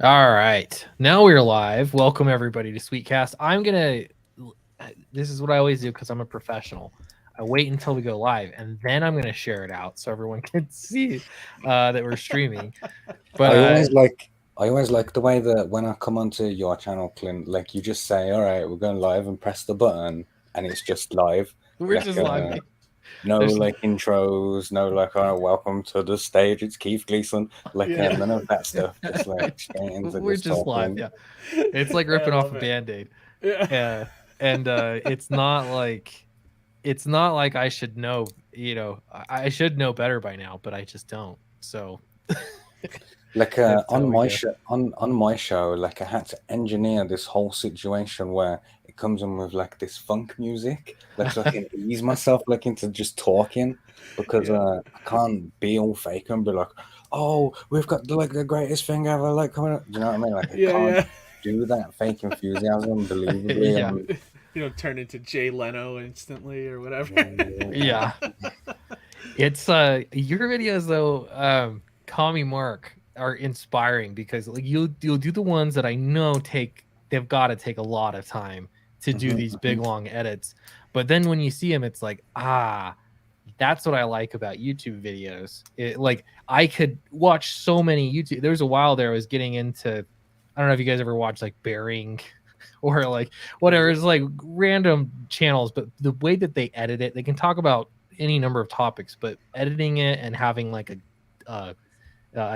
All right, now we're live. Welcome everybody to Sweetcast. This is what I always do because I'm a professional. I wait until we go live and then I'm gonna share it out so everyone can see that we're streaming. But I always like I always like the way that when I come onto your channel, Clint, like you just say, "All right, we're going live," and press the button, and it's just live. we're Like just live. no There's like intros, no like, "Oh, welcome to the stage. It's Keith Gleason." Like Yeah. none of that stuff. Just like straight into we're just just live. talking. Yeah, it's like I ripping off love a it. band-aid. Yeah. And it's not like I should know. I should know better by now, but I just don't. So Like that's how on we my go. show, on my show, like I had to engineer this whole situation where it comes in with like this funk music, like so I can ease myself like into just talking because Yeah. I can't be all fake and be like, oh, we've got like the greatest thing ever, like coming up. Do you know what I mean? Like I Yeah. can't Yeah. do that fake enthusiasm believably. Yeah. You don't turn into Jay Leno instantly or whatever. Yeah. It's your videos though, Kami Mark are inspiring because like you'll do the ones that I know they've got to take a lot of time to do Mhm, these big mhm. long edits. But then when you see them, it's like, that's what I like about YouTube videos. Like I could watch so many YouTube. There was a while there I was getting into, I don't know if you guys ever watched like Bearing or like whatever. It's like random channels, but the way that they edit it, they can talk about any number of topics, but editing it and having like a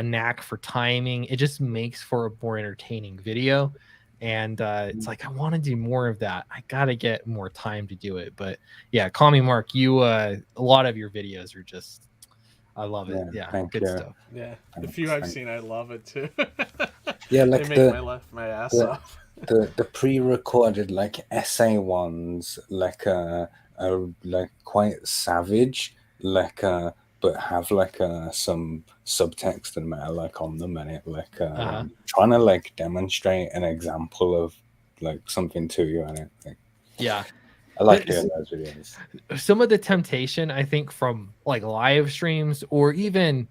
knack for timing, it just makes for a more entertaining video. And it's like I want to do more of that. I gotta get more time to do it. But yeah, call me Mark. You a lot of your videos are just, I love it. Yeah, Yeah, thank good you. stuff. Yeah. The few Thanks, I've thanks. seen, I love it too. Yeah, They like make my ass the off. the pre-recorded like essay ones are like quite savage, like but have like some subtext and meta like on them, and it like Uh-huh. trying to like demonstrate an example of like something to you, and it like Yeah. I like doing those videos. Some of the temptation I think from like live streams or even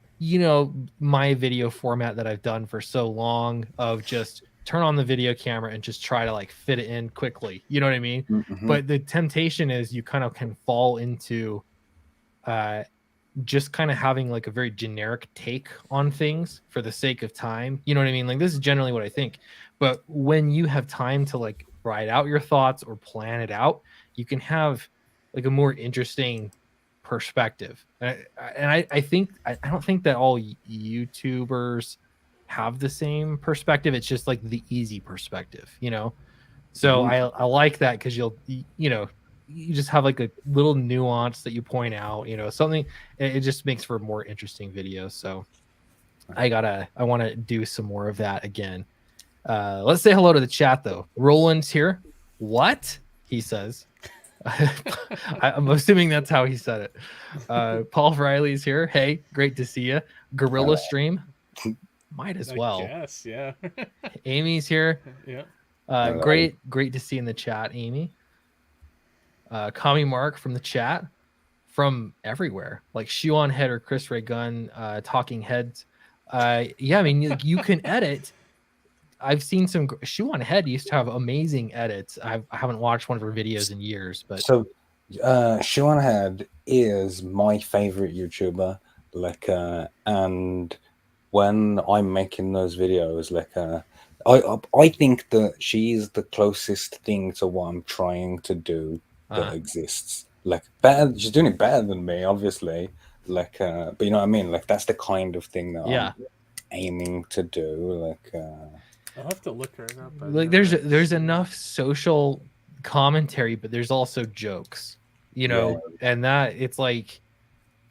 my video format that I've done for so long of just turn on the video camera and just try to like fit it in quickly, you know what I mean? Mm-hmm. But the temptation is you kind of can fall into uh just kind of having like a very generic take on things for the sake of time, you know what I mean? Like this is generally what I think. But when you have time to like write out your thoughts or plan it out, you can have like a more interesting perspective. And I think I don't think that all YouTubers have the same perspective. It's just like the easy perspective. So Mm-hmm. I like that because you just have like a little nuance that you point out, something. It just makes for a more interesting video. So I want to do some more of that again. Let's say hello to the chat though. Roland's here. What he says. I'm assuming that's how he said it. Paul Riley's here. Hey, great to see you. Gorilla Stream. Might as I well. guess. Yeah. Amy's here. Yeah. Hello. Great to see in the chat, Amy. Kami Mark from the chat, from everywhere, like Shoe on Head or Chris Ray Gunn, Talking Heads. Yeah, I mean, you can edit. I've seen some. Shoe on Head used to have amazing edits. I haven't watched one of her videos in years, but So, Sean Head is my favorite YouTuber. Like, and when I'm making those videos, like, I think that she's the closest thing to what I'm trying to do that exists. Like, better, she's doing it better than me, obviously. Like, but you know what I mean? Like, that's the kind of thing that yeah, I'm aiming to do. Like, I'll have to look her up. I've like never there's seen her. enough social commentary, but there's also jokes, yeah, and that it's like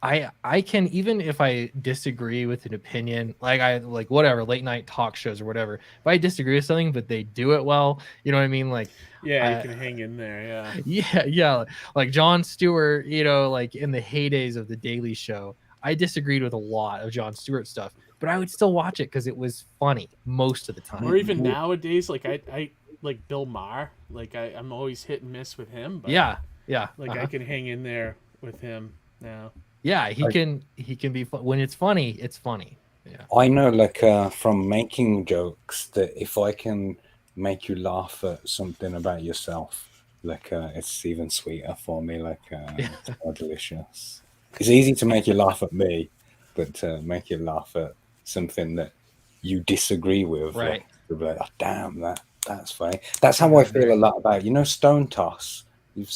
I can, even if I disagree with an opinion, like I like whatever late night talk shows or whatever, if I disagree with something but they do it well, you know what I mean? Like Yeah, you I can hang in there. Yeah. yeah, like Jon Stewart, like in the heydays of the Daily Show, I disagreed with a lot of Jon Stewart stuff, but I would still watch it because it was funny most of the Or time. even nowadays, like I like Bill Maher. Like I'm always hit and miss with him, but Yeah, yeah, like I can hang in there with him now. yeah. I, He can be when it's funny, it's funny. Yeah. I know, like, from making jokes, that if I can make you laugh at something about yourself, like, it's even sweeter for me. Like, it's more delicious. It's easy to make you laugh at me, but to make you laugh at something that you disagree with, Right. like, you'll be like, oh, damn, that's funny. That's Oh, how I I feel agree. a lot about, Stone Toss. You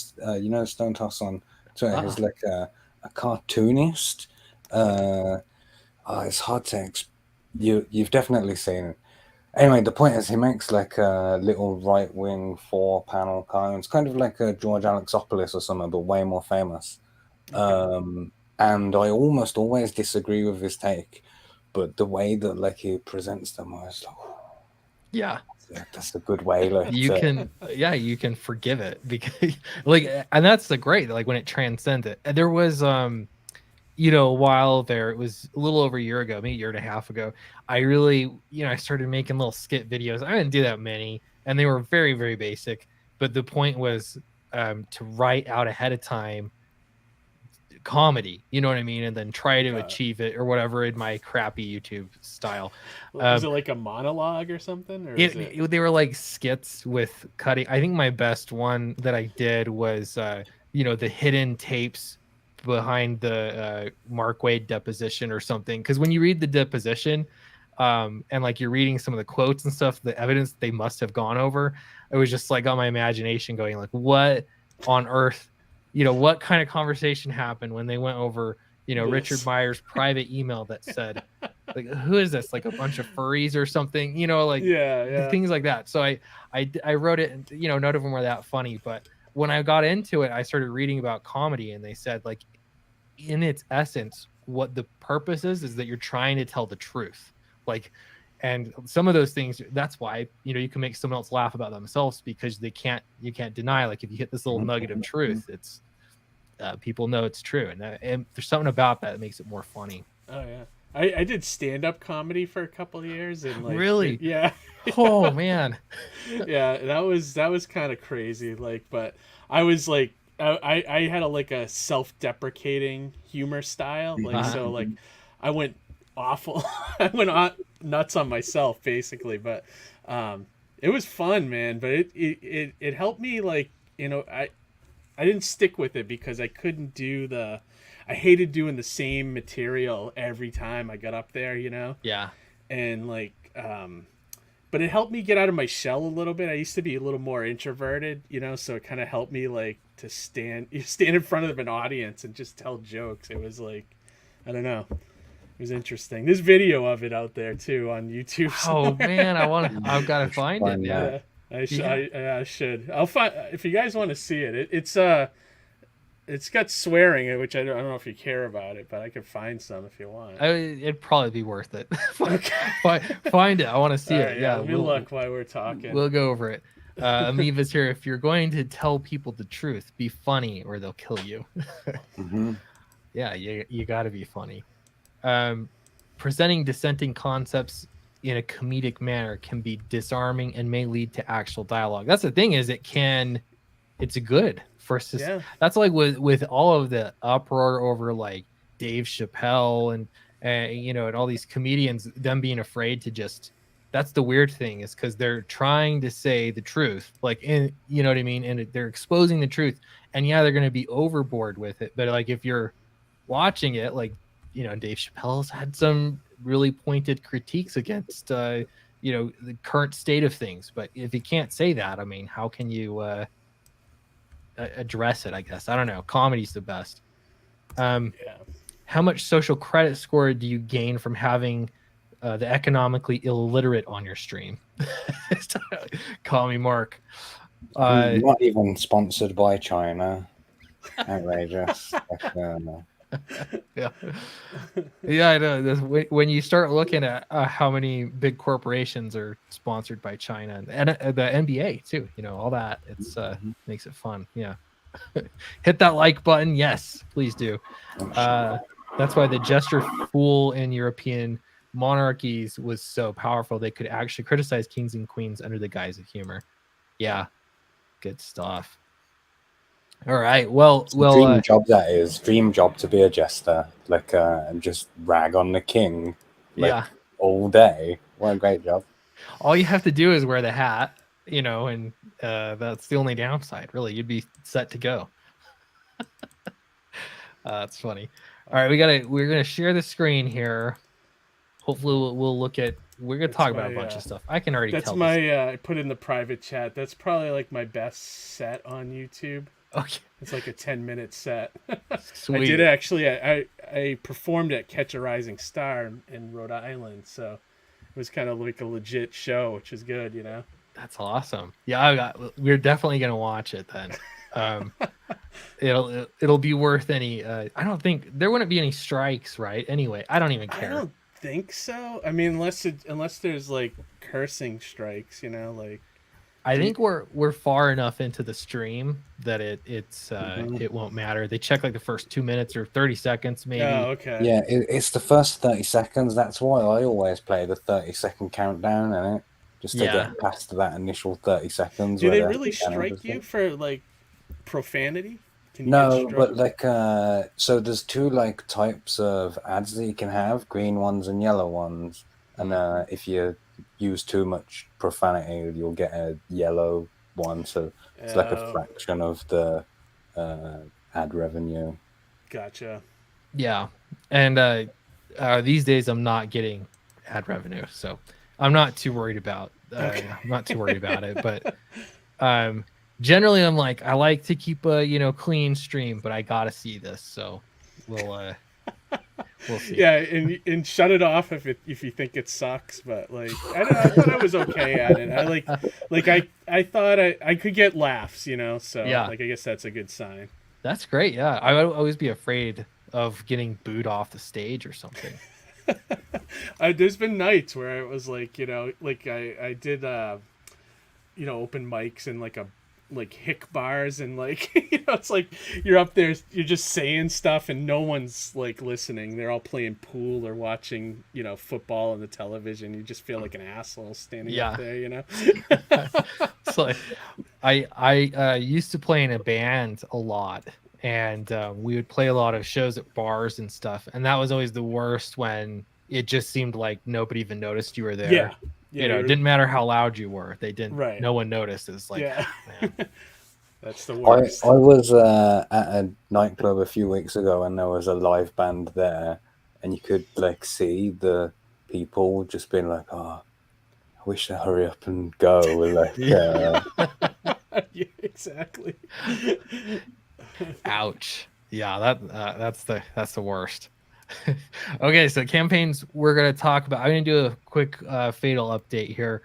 know Stone Toss on Twitter. He's like a cartoonist. It's hard to you've definitely seen it. Anyway, the point is he makes like a little right wing 4-panel cartoons, kind of like a George Alexopoulos or something, but way more famous. Okay. And I almost always disagree with his take, but the way that like he presents them, I was like, Yeah. that's a good way. Like You can, yeah, you can forgive it because, like, and that's the great, like when it transcends it. And there was, a while there, it was a little over a year ago, maybe a year and a half ago. I really, I started making little skit videos. I didn't do that many, and they were very, very basic. But the point was to write out ahead of time comedy, you know what I mean, and then try to achieve it or whatever in my crappy YouTube style. Was it like a monologue or something, or They were like skits with cutting. I think my best one that I did was the hidden tapes behind the Mark Wade deposition or something, because when you read the deposition and like you're reading some of the quotes and stuff, the evidence they must have gone over, it was just like on my imagination going like, what on earth, what kind of conversation happened when they went over Richard Myers' private email that said like, who is this, like a bunch of furries or something, like things like that. So I wrote it, and none of them were that funny, but when I got into it, I started reading about comedy, and they said like in its essence what the purpose is that you're trying to tell the truth, like, and some of those things, that's why you can make someone else laugh about themselves, because you can't deny, like if you hit this little nugget of truth, it's people know it's true, and there's something about that makes it more funny. Oh yeah, I did stand-up comedy for a couple of years, and like really, yeah. Oh man. Yeah, that was kind of crazy. Like, but I was like, I had a self-deprecating humor style. Like, so like, I went awful. I went nuts on myself basically, but it was fun, man. But it helped me, like, I didn't stick with it because I couldn't I hated doing the same material every time I got up there, Yeah. And like, but it helped me get out of my shell a little bit. I used to be a little more introverted, so it kind of helped me like to stand in front of an audience and just tell jokes. It was like, I don't know. It was interesting. There's video of it out there too on YouTube. Oh man, I've got to find it. Yeah. I should. I'll find, if you guys want to see it. It's got swearing, which I don't know if you care about it, but I could find some if you want. It'd probably be worth it. Okay. Find it. I want to see it. Right, yeah. Let me look while we're talking. We'll go over it. Amoeba's here. If you're going to tell people the truth, be funny or they'll kill you. Yeah, you got to be funny. Presenting dissenting concepts in a comedic manner can be disarming and may lead to actual dialogue. That's the thing, is it's good for that's like with all of the uproar over like Dave Chappelle and and all these comedians, them being afraid to just, that's the weird thing, is because they're trying to say the truth, like, in, you know what I mean, and they're exposing the truth, and yeah, they're going to be overboard with it, but like if you're watching it, like, Dave Chappelle's had some really pointed critiques against the current state of things, but if you can't say that, I mean, how can you address it? I guess, I don't know, comedy's the best. How much social credit score do you gain from having the economically illiterate on your stream? Call me Mark. Not even sponsored by China. Outrageous. Yeah, I know. When you start looking at how many big corporations are sponsored by China, and the NBA too, all that, it's makes it fun. Yeah. Hit that like button. Yes, please do. That's why the gesture fool in European monarchies was so powerful. They could actually criticize kings and queens under the guise of humor. Yeah, good stuff. All right. Well, dream job to be a jester, like, and just rag on the king, like, Yeah. all day. What a great job. All you have to do is wear the hat, you know, and that's the only downside. Really, you'd be set to go. That's funny. All right, we're gonna share the screen here. Hopefully, we'll look at. We're gonna talk about a bunch of stuff. I can already That's tell. my I put in the private chat. That's probably like my best set on YouTube. Okay. It's like a 10-minute set. Sweet. I did actually. I performed at Catch a Rising Star in Rhode Island, so it was kind of like a legit show, which is good, you know. That's awesome. Yeah, we're definitely gonna watch it then. It'll be worth any. I don't think there wouldn't be any strikes, right? Anyway, I don't even care. I don't think so. I mean, unless there's like cursing strikes, you know, like. I think we're far enough into the stream that it won't matter. They check like the first 2 minutes or 30 seconds, maybe. Oh, okay. Yeah, it's the first 30 seconds. That's why I always play the 30-second countdown in it, just to get past that initial 30 seconds. Do they really strike you for like profanity? No, but like so there's two like types of ads that you can have, green ones and yellow ones. And if you use too much profanity, you'll get a yellow one. So it's like a fraction of the ad revenue. Gotcha. Yeah. And these days I'm not getting ad revenue, so I'm not too worried about I'm not too worried about it. But generally I'm like, I like to keep a clean stream, but I gotta see this, so we'll see. Yeah, and shut it off if you think it sucks. But like, I thought I was okay at it. I thought I could get laughs, So yeah, like, I guess that's a good sign. That's great. Yeah, I would always be afraid of getting booed off the stage or something. There's been nights where it was like, like I did open mics and like hick bars and like it's like you're up there, you're just saying stuff and no one's like listening. They're all playing pool or watching football on the television. You just feel like an asshole standing up there. It's like I used to play in a band a lot, and we would play a lot of shows at bars and stuff, and that was always the worst when it just seemed like nobody even noticed you were there. It didn't matter how loud you were. They didn't. Right. No one noticed. It's like, that's the worst. I was at a nightclub a few weeks ago, and there was a live band there, and you could like see the people just being like, "Oh, I wish to hurry up and go." Like, yeah, exactly. Ouch. Yeah, that's the worst. Okay, so campaigns we're going to talk about. I'm going to do a quick Fatal update here.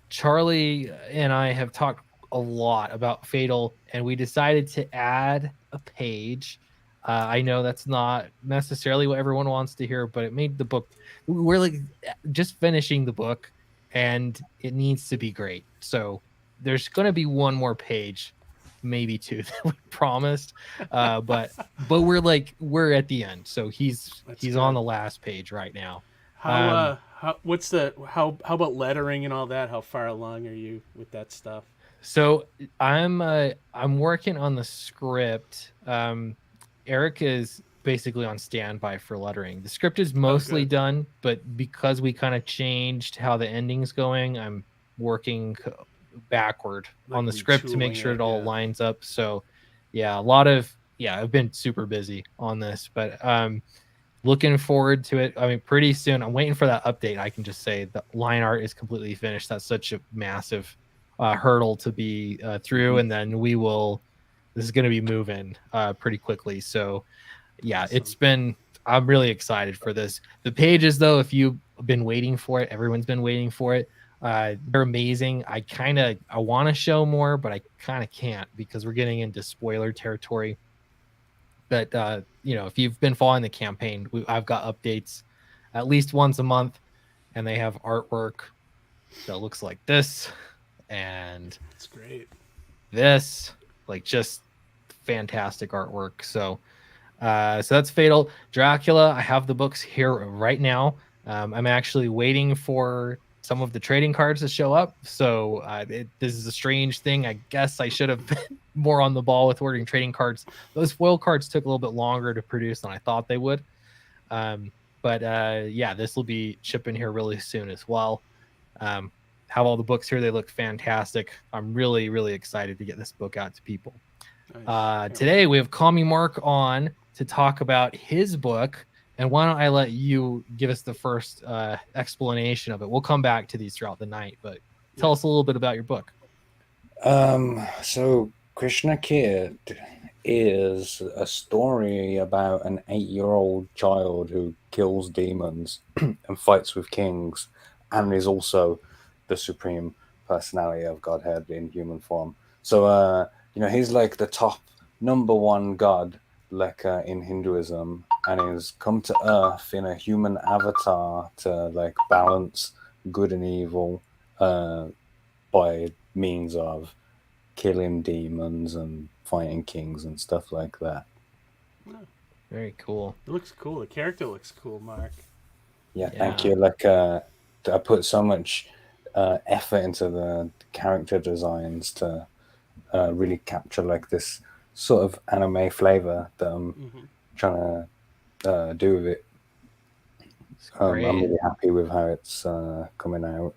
Charlie and I have talked a lot about Fatal, and we decided to add a page. I know that's not necessarily what everyone wants to hear, but it made the book. We're like just finishing the book, and it needs to be great. So there's going to be one more page, maybe two, that we promised, but we're at the end, so he's on the last page right now. How about lettering and all that? How far along are you with that stuff? So I'm working on the script. Eric is basically on standby for lettering. The script is mostly done, but because we kind of changed how the ending's going, I'm working backward on the script to make sure it all lines up. So I've been super busy on this, but looking forward to it. I mean, pretty soon. I'm waiting for that update. I can just say the line art is completely finished. That's such a massive hurdle to be through, and then this is going to be moving pretty quickly. So awesome. I'm really excited for this. The pages, though, if you've been waiting for it, everyone's been waiting for it. They're amazing. I want to show more, but I kind of can't because we're getting into spoiler territory. But if you've been following the campaign, I've got updates at least once a month, and they have artwork that looks like this, and it's great. This, like, just fantastic artwork. So that's Fatal. Dracula, I have the books here right now. I'm actually waiting for some of the trading cards to show up. So this is a strange thing. I guess I should have been more on the ball with ordering trading cards. Those foil cards took a little bit longer to produce than I thought they would. But yeah, this will be shipping here really soon as well. Have all the books here. They look fantastic. I'm really, really excited to get this book out to people. Nice. Today we have Kami Mark on to talk about his book. And why don't I let you give us the first explanation of it? We'll come back to these throughout the night, but tell us a little bit about your book. So Krishna Kid is a story about an 8-year-old child who kills demons and fights with kings, and is also the supreme personality of Godhead in human form. So he's like the top #1 god, like in Hinduism, and he's come to Earth in a human avatar to like balance good and evil by means of killing demons and fighting kings and stuff like that. Very cool. It looks cool. The character looks cool, Mark. Yeah, thank you. Like I put so much effort into the character designs to really capture like this sort of anime flavor that I'm trying to do with it. I'm really happy with how it's coming out.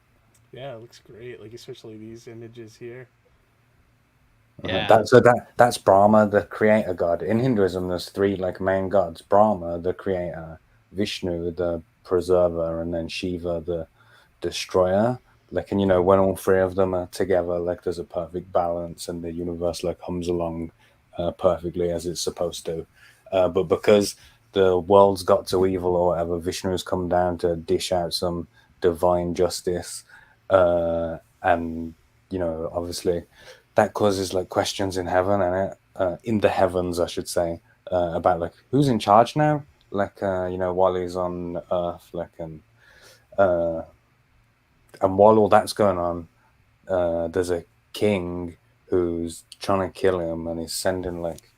Yeah, it looks great. Like especially these images here. Yeah. That's Brahma, the creator god. In Hinduism, there's 3 like main gods: Brahma, the creator; Vishnu, the preserver; and then Shiva, the destroyer. Like, and when all 3 of them are together, like there's a perfect balance, and the universe like hums along perfectly as it's supposed to. But because the world's got to evil or whatever, Vishnu's come down to dish out some divine justice, and obviously that causes like questions in heaven and in the heavens, I should say, about like who's in charge now. Like while he's on Earth, like and while all that's going on, there's a king who's trying to kill him, and he's sending like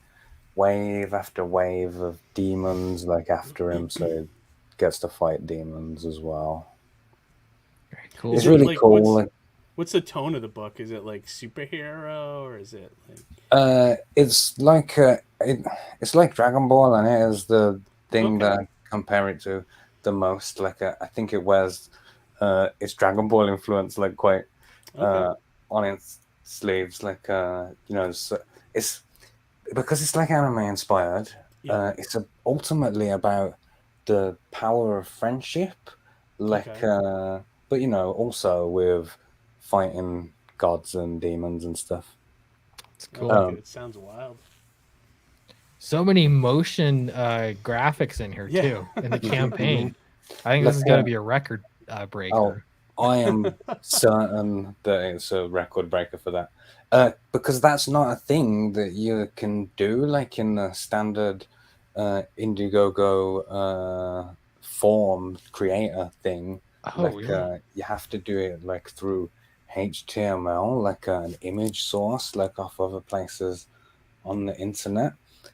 wave after wave of demons like after him, so he gets to fight demons as well. Very cool. It's really cool. What's the tone of the book? Is it like superhero, or is it like? It's like it's like Dragon Ball, and it is the thing that I compare it to the most. Like I think it wears its Dragon Ball influence like quite on its sleeves. Like so it's because it's like anime inspired. It's ultimately about the power of friendship, like but also with fighting gods and demons and stuff. It's cool. It sounds wild. So many motion graphics in here too in the campaign. I think this is going to be a record breaker. I am certain that it's a record breaker for that, because that's not a thing that you can do like in the standard Indiegogo form creator thing. You have to do it like through HTML, like an image source, like off other places on the internet,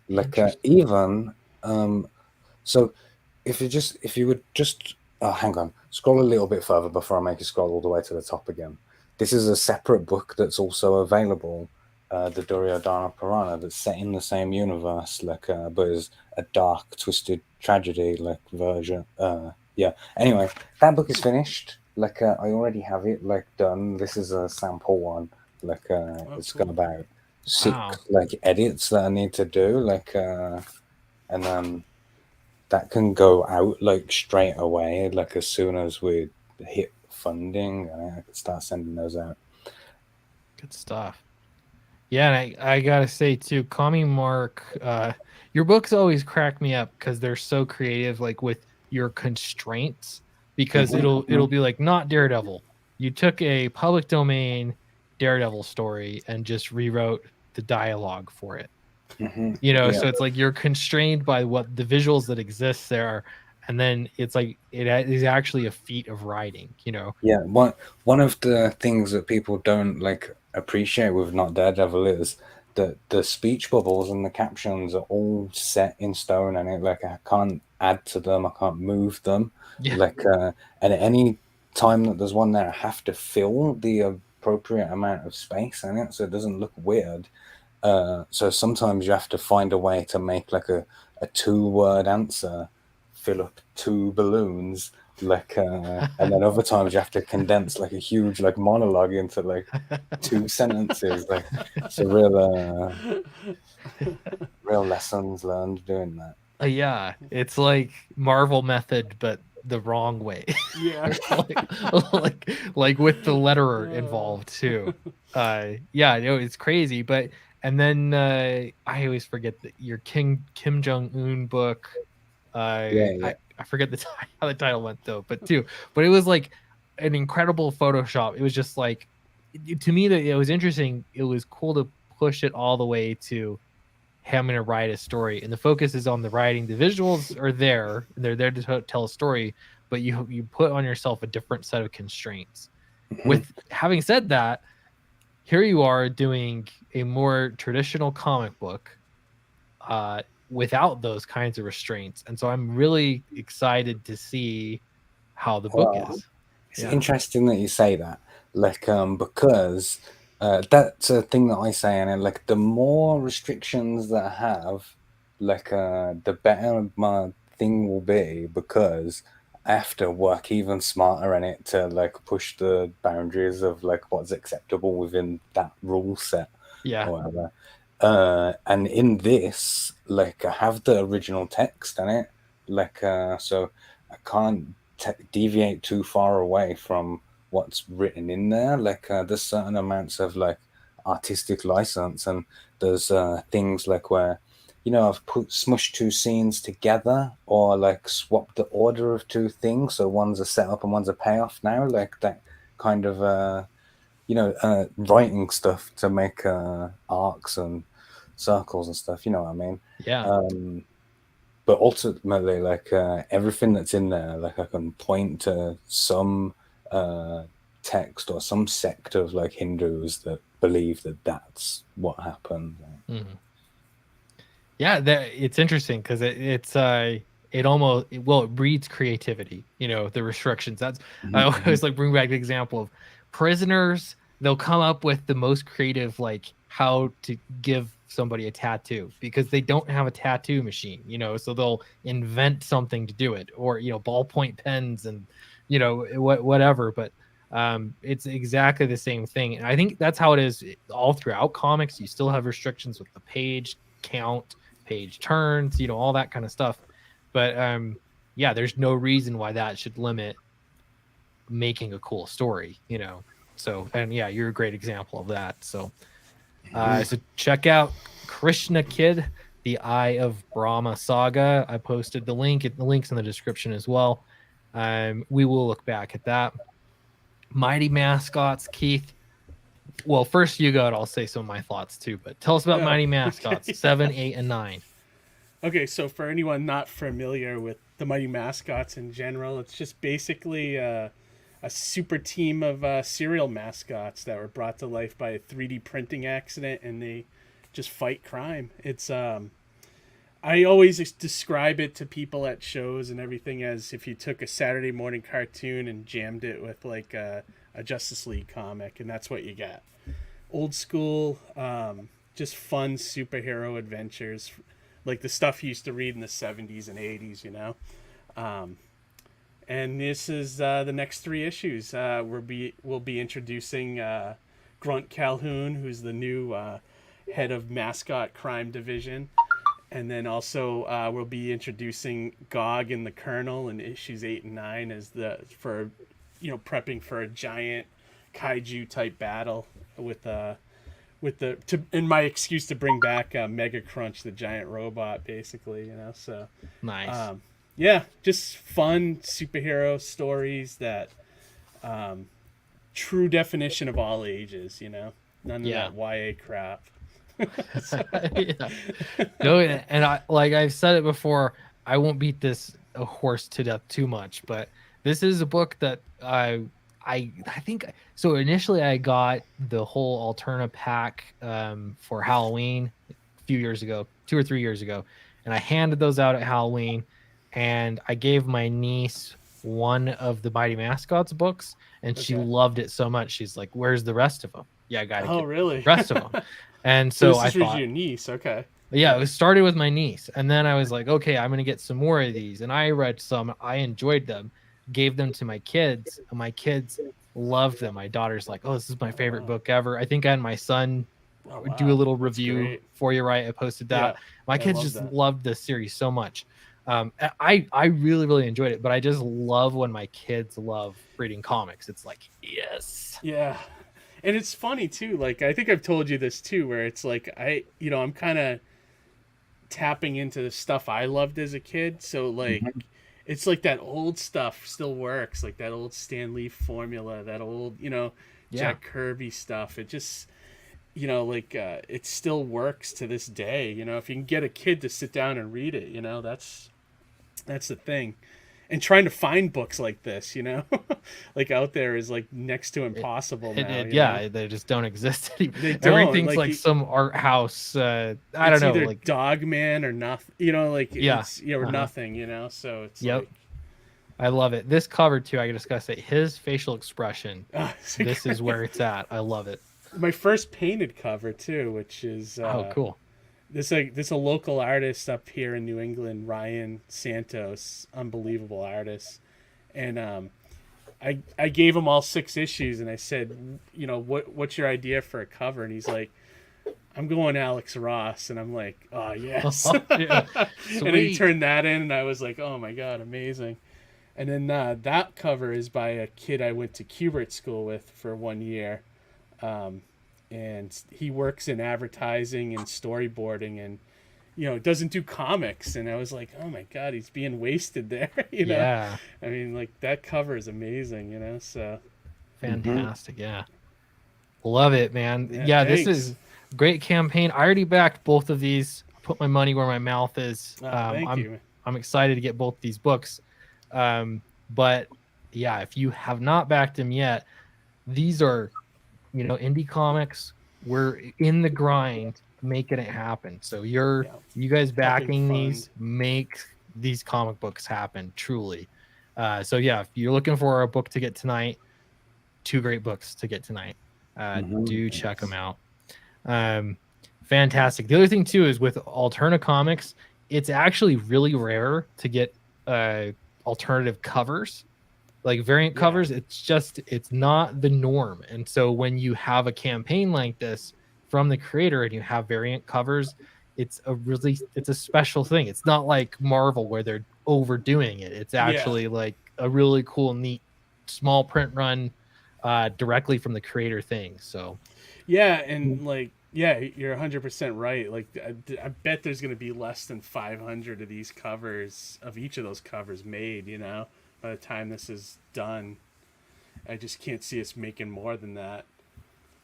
like even so if you would just hang on, scroll a little bit further before I make you scroll all the way to the top again. This is a separate book that's also available, the Duryodhana Purana, that's set in the same universe, like but is a dark, twisted tragedy like version. Anyway, that book is finished. Like I already have it like done. This is a sample one. Like it's got about 6 like edits that I need to do. Like and then that can go out like straight away. Like as soon as we hit funding, I can start sending those out. Good stuff. Yeah, and I gotta say too, Kami Mark, your books always crack me up because they're so creative, like with your constraints. Because it'll be like not Daredevil. You took a public domain Daredevil story and just rewrote the dialogue for it. So it's like you're constrained by what the visuals that exist there, and then it's like it is actually a feat of writing. One of the things that people don't like appreciate with Not Daredevil is that the speech bubbles and the captions are all set in stone, and it like I can't add to them, I can't move them. Like and at any time that there's one there, I have to fill the appropriate amount of space in it so it doesn't look weird. So sometimes you have to find a way to make like a 2-word answer fill up 2 balloons, like, and then other times you have to condense like a huge like monologue into like 2 sentences. Like, it's a real lessons learned doing that. Yeah, it's like Marvel method, but the wrong way. Yeah. like with the letterer involved too. Yeah, it's crazy. But and then I always forget that your Kim Jong-un book. Yeah. I forget how the title went though, but it was like an incredible Photoshop. It was just like, to me, that it was interesting. It was cool to push it all the way to, hey, I'm going to write a story, and the focus is on the writing. The visuals are there; they're there to tell a story, but you put on yourself a different set of constraints. With having said that, here you are doing a more traditional comic book without those kinds of restraints, and so I'm really excited to see how the book is. It's interesting that you say that, like, because that's a thing that I say, and like the more restrictions that I have, like, the better my thing will be, because I have to work even smarter in it to like push the boundaries of like what's acceptable within that rule set, Yeah. or whatever. And in this, like, I have the original text in it, like, so I can't deviate too far away from what's written in there. Like, there's certain amounts of like artistic license, and there's things like where, I've smushed 2 scenes together, or like swapped the order of 2 things, so one's a setup and one's a payoff now, like that kind of writing stuff to make arcs and circles and stuff, you know what I mean? Yeah. But ultimately, like, everything that's in there, like, I can point to some text or some sect of like Hindus that believe that that's what happened. Mm-hmm. Yeah, it's interesting because it almost, well, it breeds creativity. The restrictions. That's I always like bring back the example of prisoners. They'll come up with the most creative, like, how to give somebody a tattoo, because they don't have a tattoo machine, so they'll invent something to do it, or ballpoint pens and whatever. But it's exactly the same thing, and I think that's how it is all throughout comics. You still have restrictions with the page count, page turns, all that kind of stuff. But yeah, there's no reason why that should limit making a cool story, so. And yeah, you're a great example of that. So so check out Krishna Kid, the Eye of Brahma Saga. I posted the link's in the description as well. We will look back at that. Mighty Mascots, Keith. Well, first you go, and I'll say some of my thoughts too, but tell us about Mighty Mascots 7, 8, and 9. Okay, so for anyone not familiar with the Mighty Mascots in general, it's just basically a super team of serial mascots that were brought to life by a 3D printing accident, and they just fight crime. It's I always describe it to people at shows and everything as if you took a Saturday morning cartoon and jammed it with like a Justice League comic, and that's what you get. Old school, just fun superhero adventures, like the stuff you used to read in the 70s and 80s, And this is the next 3 issues. We'll be introducing Grunt Calhoun, who's the new head of Mascot Crime Division. And then also we'll be introducing Gog and the Colonel in issues 8 and 9 as prepping for a giant kaiju type battle with my excuse to bring back Mega Crunch, the giant robot, basically, So Nice. Yeah, just fun superhero stories that true definition of all ages, None of that YA crap. Yeah. No, and I've said it before, I won't beat this a horse to death too much, but this is a book that I think so. Initially, I got the whole Alterna pack for Halloween a few years ago, 2 or 3 years ago, and I handed those out at Halloween, and I gave my niece one of the Mighty Mascots books, and she loved it so much. She's like, "Where's the rest of them?" Yeah, I got it. Oh, really? The rest of them. And so this I is thought, your niece, okay. Yeah, it started with my niece, and then I was like, okay, I'm gonna get some more of these, and I read some, I enjoyed them, gave them to my kids, and my kids loved them. My daughter's like, oh, this is my favorite wow. book ever. I think I had my son Oh, do a wow. little That's review great. for you, right? I posted that. Yeah, My I kids love just that. loved the series so much. I really really enjoyed it, but I just love when my kids love reading comics. It's like, yes. Yeah. And it's funny too, like I think I've told you this too, where it's like I'm kind of tapping into the stuff I loved as a kid. So like Mhm. it's like that old stuff still works, like that old Stan Lee formula, that old, Yeah. Jack Kirby stuff. It just like it still works to this day. If you can get a kid to sit down and read it, that's the thing. And trying to find books like this, like out there is like next to impossible now. Yeah, they just don't exist anymore. They don't. Everything's Like, like some art house. I don't it's know. either Like, Dogman or nothing. Like yeah. it's or nothing. So it's Yep. like I love it. This cover too. I just gotta say, his facial expression. it's This is where it's at. I love it. my first painted cover too, which is Oh, cool. this a local artist up here in New England, Ryan Santos, unbelievable artist, and I gave him all 6 issues, and I said, what's your idea for a cover? And he's like, I'm going Alex Ross, and I'm like, oh yes. Yeah. And then he Sweet. turned that in, and I was like, oh my god, amazing. And then that cover is by a kid I went to Kubert school with for 1 year. And he works in advertising and storyboarding and doesn't do comics, and I was like, oh my god, he's being wasted there. Yeah. I mean, like, that cover is amazing, so Fantastic. Yeah. Love it, man. Yeah, Yeah, this thanks. is great campaign. I already backed both of these. Put my money where my mouth is. Thank you. I'm excited to get both these books. But yeah, if you have not backed them yet, these are, indie comics. We're in the grind, making it happen. So you guys backing fun. these make these comic books happen, truly. So yeah, if you're looking for a book to get tonight, 2 great books to get tonight. Do check them out. Fantastic. The other thing too is with Alterna Comics, it's actually really rare to get alternative covers, like variant covers. It's not the norm. And so when you have a campaign like this from the creator and you have variant covers, it's a special thing. It's not like Marvel where they're overdoing it. It's actually like a really cool, neat small print run directly from the creator thing. So and like, you're 100% right. Like, I bet there's going to be less than 500 of these covers, of each of those covers made, by the time this is done. I just can't see us making more than that.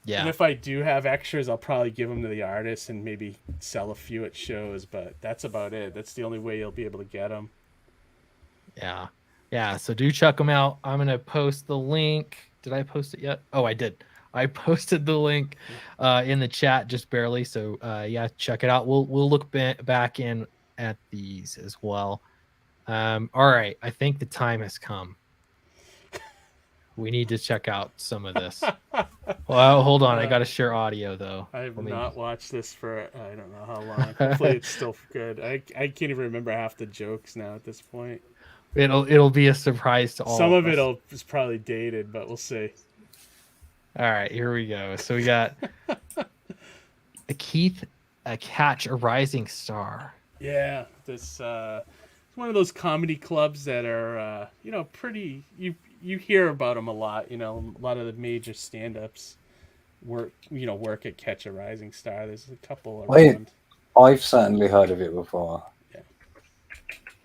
yeah. And if I do have extras, I'll probably give them to the artist and maybe sell a few at shows, but that's about it. That's the only way you'll be able to get them. Yeah, so do check them out. I'm gonna post the link. Did I post it yet? Oh, I did. I posted the link in the chat just barely. So yeah, check it out. We'll look back in at these as well. All right, I think the time has come. We need to check out some of this. Well, hold on. I got to share audio though. I have not watched this for I don't know how long. Hopefully it's still good. I can't even remember half the jokes now at this point. It'll be a surprise to all. Some of us. it is probably dated, but we'll see. All right, here we go. So we got Keith Catch a Rising Star. Yeah, this it's one of those comedy clubs that are pretty. You hear about them a lot. A lot of the major stand-ups work at Catch a Rising Star. There's a couple around. I've certainly heard of it before.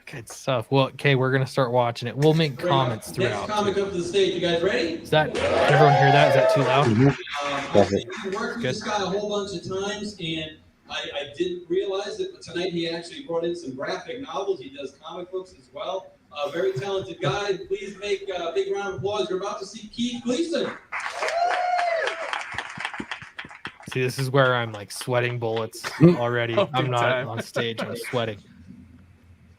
Good stuff. Well, okay, we're gonna start watching it. We'll make comments throughout. Next comic up to the stage. You guys ready? Is that? Can everyone hear that? Is that too loud? I've worked with this guy a whole bunch of times, and I didn't realize it, but tonight he actually brought in some graphic novels. He does comic books as well. Very talented guy. Please make a big round of applause. You're about to see Keith Gleason. See, this is where I'm like sweating bullets already. Oh, I'm big not time. on stage. I'm sweating.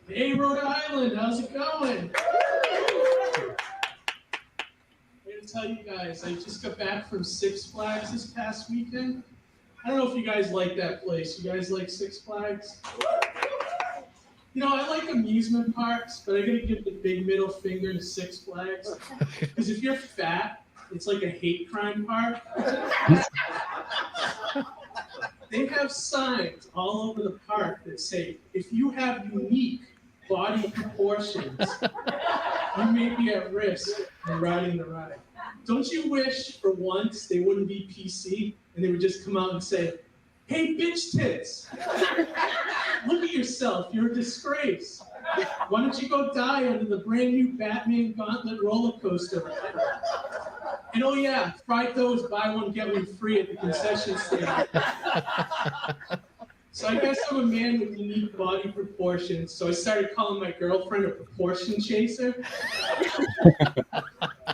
Hey, Rhode Island, how's it going? Here to tell you guys, I just got back from Six Flags this past weekend. I don't know if you guys like that place. You guys like Six Flags? You know, I like amusement parks, but I gotta give the big middle finger to Six Flags. Because if you're fat, it's like a hate crime park. They have signs all over the park that say, if you have unique body proportions, you may be at risk of riding the ride. Don't you wish for once they wouldn't be PC and they would just come out and say, hey, bitch tits, look at yourself, you're a disgrace. Why don't you go die under the brand new Batman Gauntlet roller coaster? And oh yeah, fried doughs, buy one, get one free at the concession stand. So I guess I'm a man with unique body proportions, so I started calling my girlfriend a proportion chaser.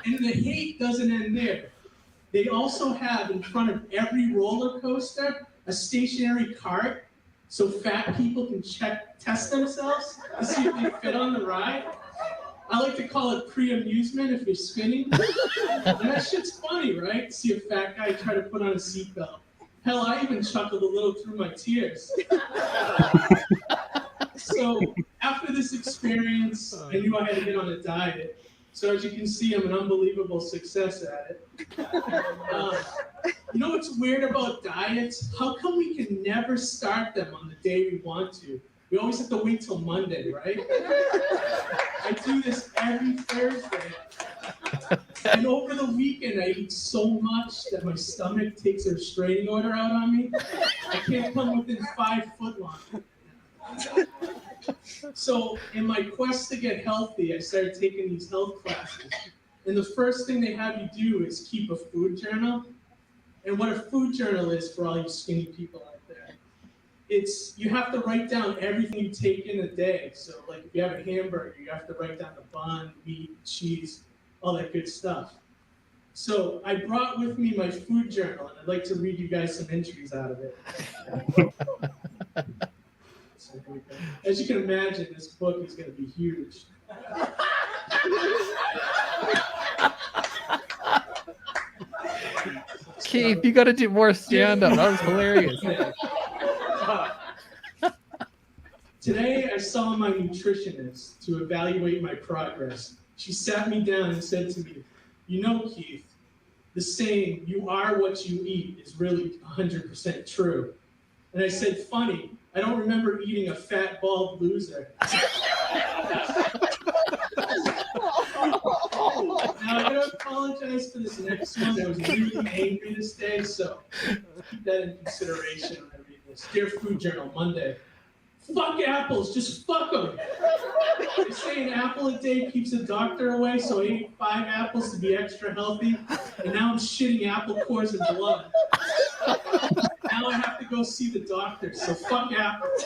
And the hate doesn't end there. They also have in front of every roller coaster a stationary cart so fat people can test themselves to see if they fit on the ride. I like to call it pre-amusement if you're spinning. And that shit's funny, right? See a fat guy try to put on a seatbelt. Hell, I even chuckled a little through my tears. So after this experience, I knew I had to get on a diet. So as you can see, I'm an unbelievable success at it. You know what's weird about diets? How come we can never start them on the day we want to? We always have to wait till Monday, right? I do this every Thursday. And over the weekend, I eat so much that my stomach takes a restraining order out on me. I can't come within 5 foot long. So in my quest to get healthy, I started taking these health classes. And the first thing they have you do is keep a food journal. And what a food journal is for all you skinny people out there, it's you have to write down everything you take in a day. So like if you have a hamburger, you have to write down the bun, meat, cheese, all that good stuff. So I brought with me my food journal, and I'd like to read you guys some entries out of it. So here we go. As you can imagine, this book is going to be huge. Keith, you got to do more stand-up. That was hilarious. Today, I saw my nutritionist to evaluate my progress. She sat me down and said to me, you know, Keith, the saying, you are what you eat, is really 100% true. And I said, funny, I don't remember eating a fat, bald loser. Now, I gotta apologize for this next one. I was really angry this day, so keep that in consideration when I read this. Dear Food Journal, Monday. Fuck apples, just fuck them. They say an apple a day keeps the doctor away, so I ate 5 apples to be extra healthy, and now I'm shitting apple cores and blood. Now I have to go see the doctor, so fuck apples.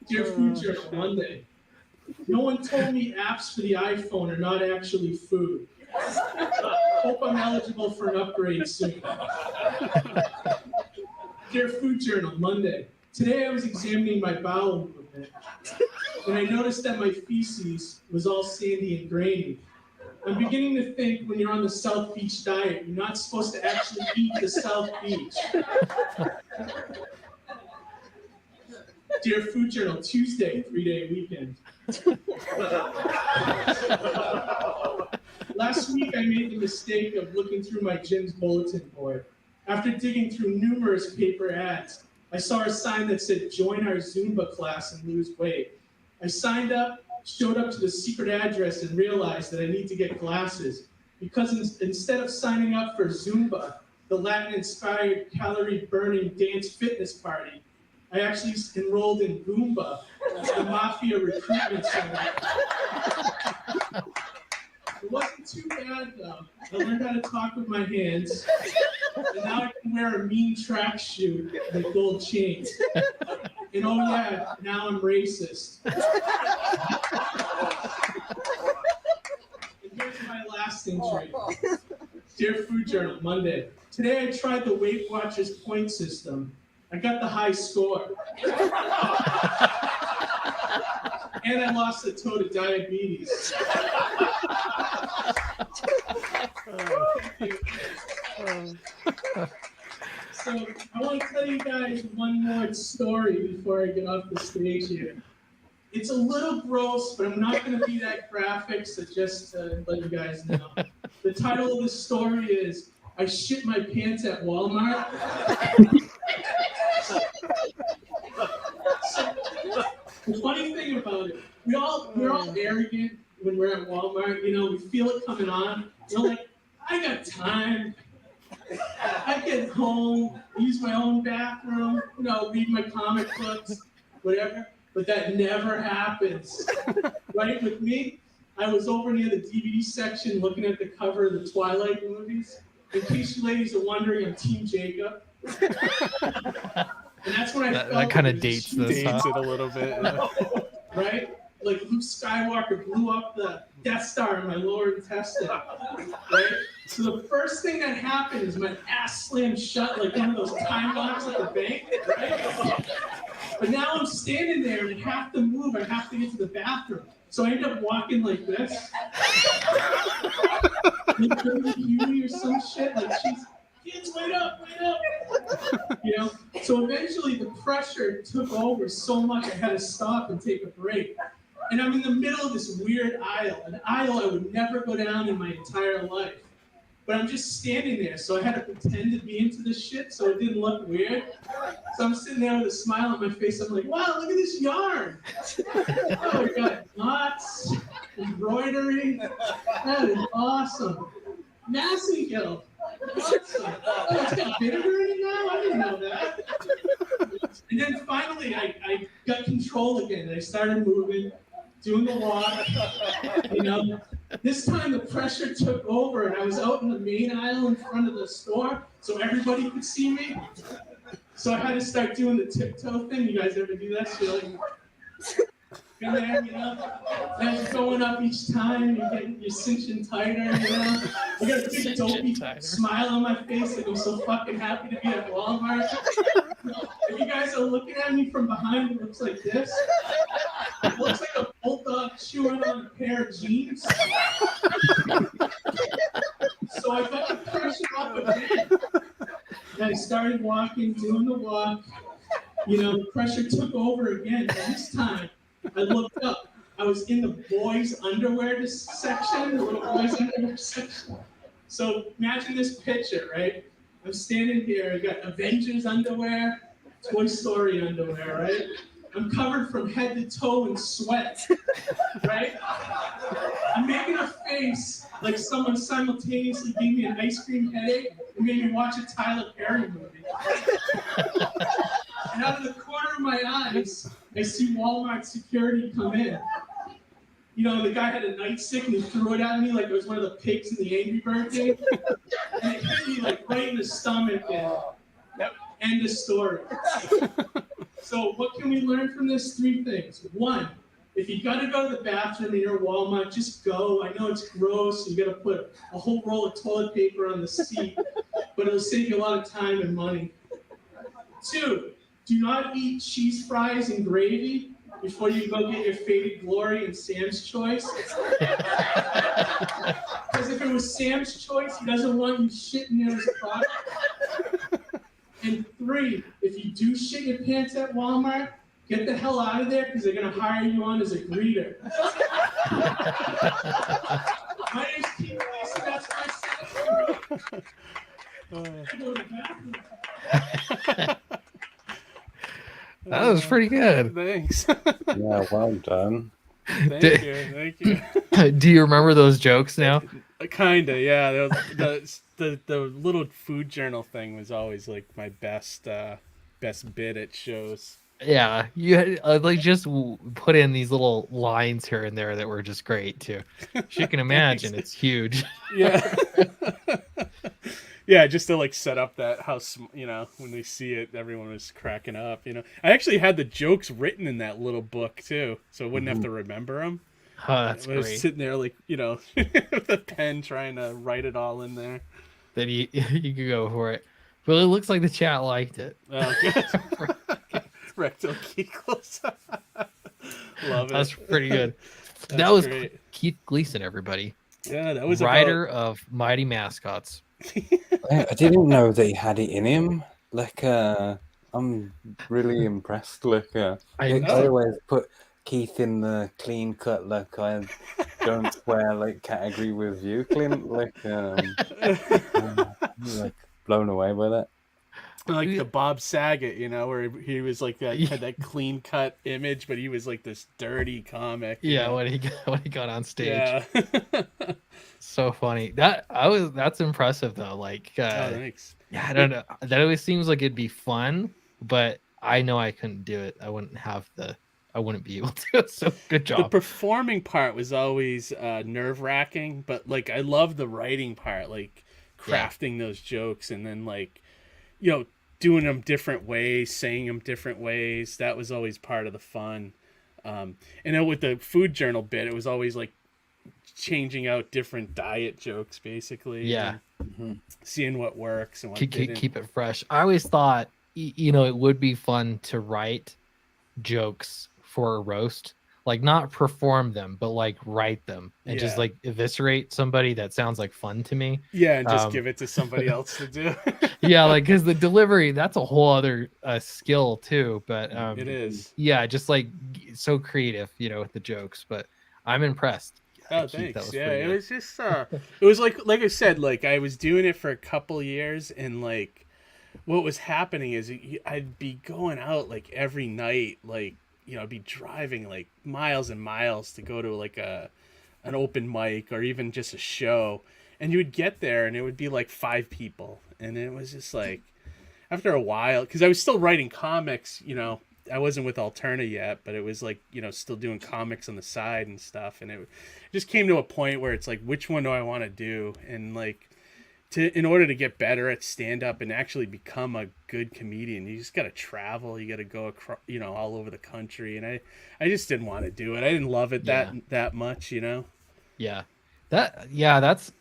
Dear Food Journal, Monday. No one told me apps for the iPhone are not actually food. Hope I'm eligible for an upgrade soon. Dear Food Journal, Monday. Today I was examining my bowel movement, and I noticed that my feces was all sandy and grainy. I'm beginning to think when you're on the South Beach diet, you're not supposed to actually eat the South Beach. Dear Food Journal, Tuesday, 3-day weekend. Last week I made the mistake of looking through my gym's bulletin board. After digging through numerous paper ads, I saw a sign that said, join our Zumba class and lose weight. I signed up, showed up to the secret address, and realized that I need to get glasses. Because instead of signing up for Zumba, the Latin-inspired calorie-burning dance fitness party, I actually enrolled in Goomba, the mafia recruitment center. It wasn't too bad, though. I learned how to talk with my hands, and now I can wear a mean tracksuit with gold chains. And oh yeah, now I'm racist. And here's my last entry. Dear Food Journal, Monday. Today I tried the Weight Watchers point system. I got the high score. And I lost a toe to diabetes. Thank you. I get off the stage here. It's a little gross, but I'm not going to be that graphic, so just to let you guys know. The title of the story is I Shit My Pants at Walmart. The funny thing about it, we're all arrogant when we're at Walmart. You know, we feel it coming on. We're like, I got time. I get home, use my own bathroom, you know, read my comic books, whatever. But that never happens. Right? With me, I was over near the DVD section looking at the cover of the Twilight movies. In case you ladies are wondering, I'm Team Jacob. And that's when I felt That kind of dates this, Dates it a little bit. right? Like Luke Skywalker blew up the Death Star in my lower intestine, right? So the first thing that happened is my ass slammed shut like one of those time bombs at the bank, right? But now I'm standing there and I have to move. I have to get to the bathroom. So I end up walking like this. Like Huey or some shit. Like, kids, wait up. You know? So eventually the pressure took over so much I had to stop and take a break. And I'm in the middle of this weird aisle, an aisle I would never go down in my entire life. But I'm just standing there, so I had to pretend to be into this shit so it didn't look weird. So I'm sitting there with a smile on my face. I'm like, wow, look at this yarn. Oh, we got knots, embroidery. That is awesome. Massengill. Awesome. Oh, it's got vinegar in it now? I didn't know that. And then finally, I got control again. I started moving, doing the walk, you know. This time the pressure took over and I was out in the main aisle in front of the store so everybody could see me. So I had to start doing the tiptoe thing. You guys ever do that? So you're like, in there, you know? And you're going up each time, you're cinching tighter, you know? You got a big dopey smile on my face like I'm so fucking happy to be at Walmart. If you guys are looking at me from behind, it looks like this. It looks like a bulldog chewing on a pair of jeans. So I got the pressure up again. And I started walking, doing the walk. You know, the pressure took over again. And this time, I looked up. I was in the boys' underwear section, the little boys' underwear section. So imagine this picture, right? I'm standing here. I got Avengers underwear, Toy Story underwear, right? I'm covered from head to toe in sweat, right? I'm making a face like someone simultaneously gave me an ice cream headache and made me watch a Tyler Perry movie. And out of the corner of my eyes, I see Walmart security come in. You know, the guy had a nightstick and he threw it at me like it was one of the pigs in the Angry Bird game. And it hit me like right in the stomach and end of story. So what can we learn from this? 3 things. 1, if you gotta go to the bathroom and you're at Walmart, just go. I know it's gross. You gotta put a whole roll of toilet paper on the seat, but it'll save you a lot of time and money. 2, do not eat cheese fries and gravy before you go get your Faded Glory and Sam's Choice. Because if it was Sam's Choice, he doesn't want you shitting in his butt. And 3, if you do shit your pants at Walmart, get the hell out of there because they're going to hire you on as a greeter. My name's Keith Gleason, that's my second. I go to the bathroom. That was pretty good. Thanks. Yeah, well done. Thank you. Do you remember those jokes now? Kinda, yeah. The little food journal thing was always like my best bit at shows. Yeah, you had, like just put in these little lines here and there that were just great too. You can imagine it's huge. Yeah. Yeah, just to like set up that house, you know, when they see it, everyone was cracking up, you know. I actually had the jokes written in that little book too, so I wouldn't have to remember them. Oh, that's I was great. sitting there like, you know, with a pen trying to write it all in there. That you could go for it. Well, it looks like the chat liked it. Oh, good. Rectal Kegels. Love it. That's pretty good. That That's was great. Keith Gleason, everybody. Yeah, that was Writer of Mighty Mascots. I didn't know that he had it in him. Like, I'm really impressed. Like, I I know. always put Keith in the clean cut. Like, I don't swear like category with you, Clint. Like, I'm, like blown away by that. Like the Bob Saget, you know, where he was like that, had that clean cut image, but he was like this dirty comic. Yeah, know? when he got on stage. Yeah. So funny. That's impressive though. Like Oh, thanks. yeah, I don't know. That always seems like it'd be fun, but I know I couldn't do it. I wouldn't be able to. So good The job. performing part was always nerve wracking, but like I love the writing part, like crafting those jokes and then like, you know, doing them different ways, saying them different ways. That was always part of the fun. And then with the food journal bit, it was always like changing out different diet jokes, basically. Yeah. And seeing what works and what didn't. Keep it fresh. I always thought, you know, it would be fun to write jokes for a roast, like not perform them, but like write them and just Yeah. like eviscerate somebody. That sounds like fun to me. Yeah, and just give it to somebody else to do. Yeah, like because the delivery, that's a whole other skill too. But It is. yeah, just like so creative, you know, with the jokes. But I'm impressed. Oh, Keith, thanks. was Yeah, pretty it good. was just it was like I said, like I was doing it for a couple years, and like what was happening is I'd be going out like every night, like, you know, I'd be driving like miles and miles to go to like an open mic or even just a show, and you would get there and it would be like 5 people, and it was just like after a while, because I was still writing comics, you know. I wasn't with Alterna yet, but it was like, you know, still doing comics on the side and stuff, and it just came to a point where it's like, which one do I want to do? And like, in order to get better at stand up and actually become a good comedian, you just got to travel, you got to go across, you know, all over the country, and I just didn't want to do it. I didn't love it that much, you know. Yeah, that's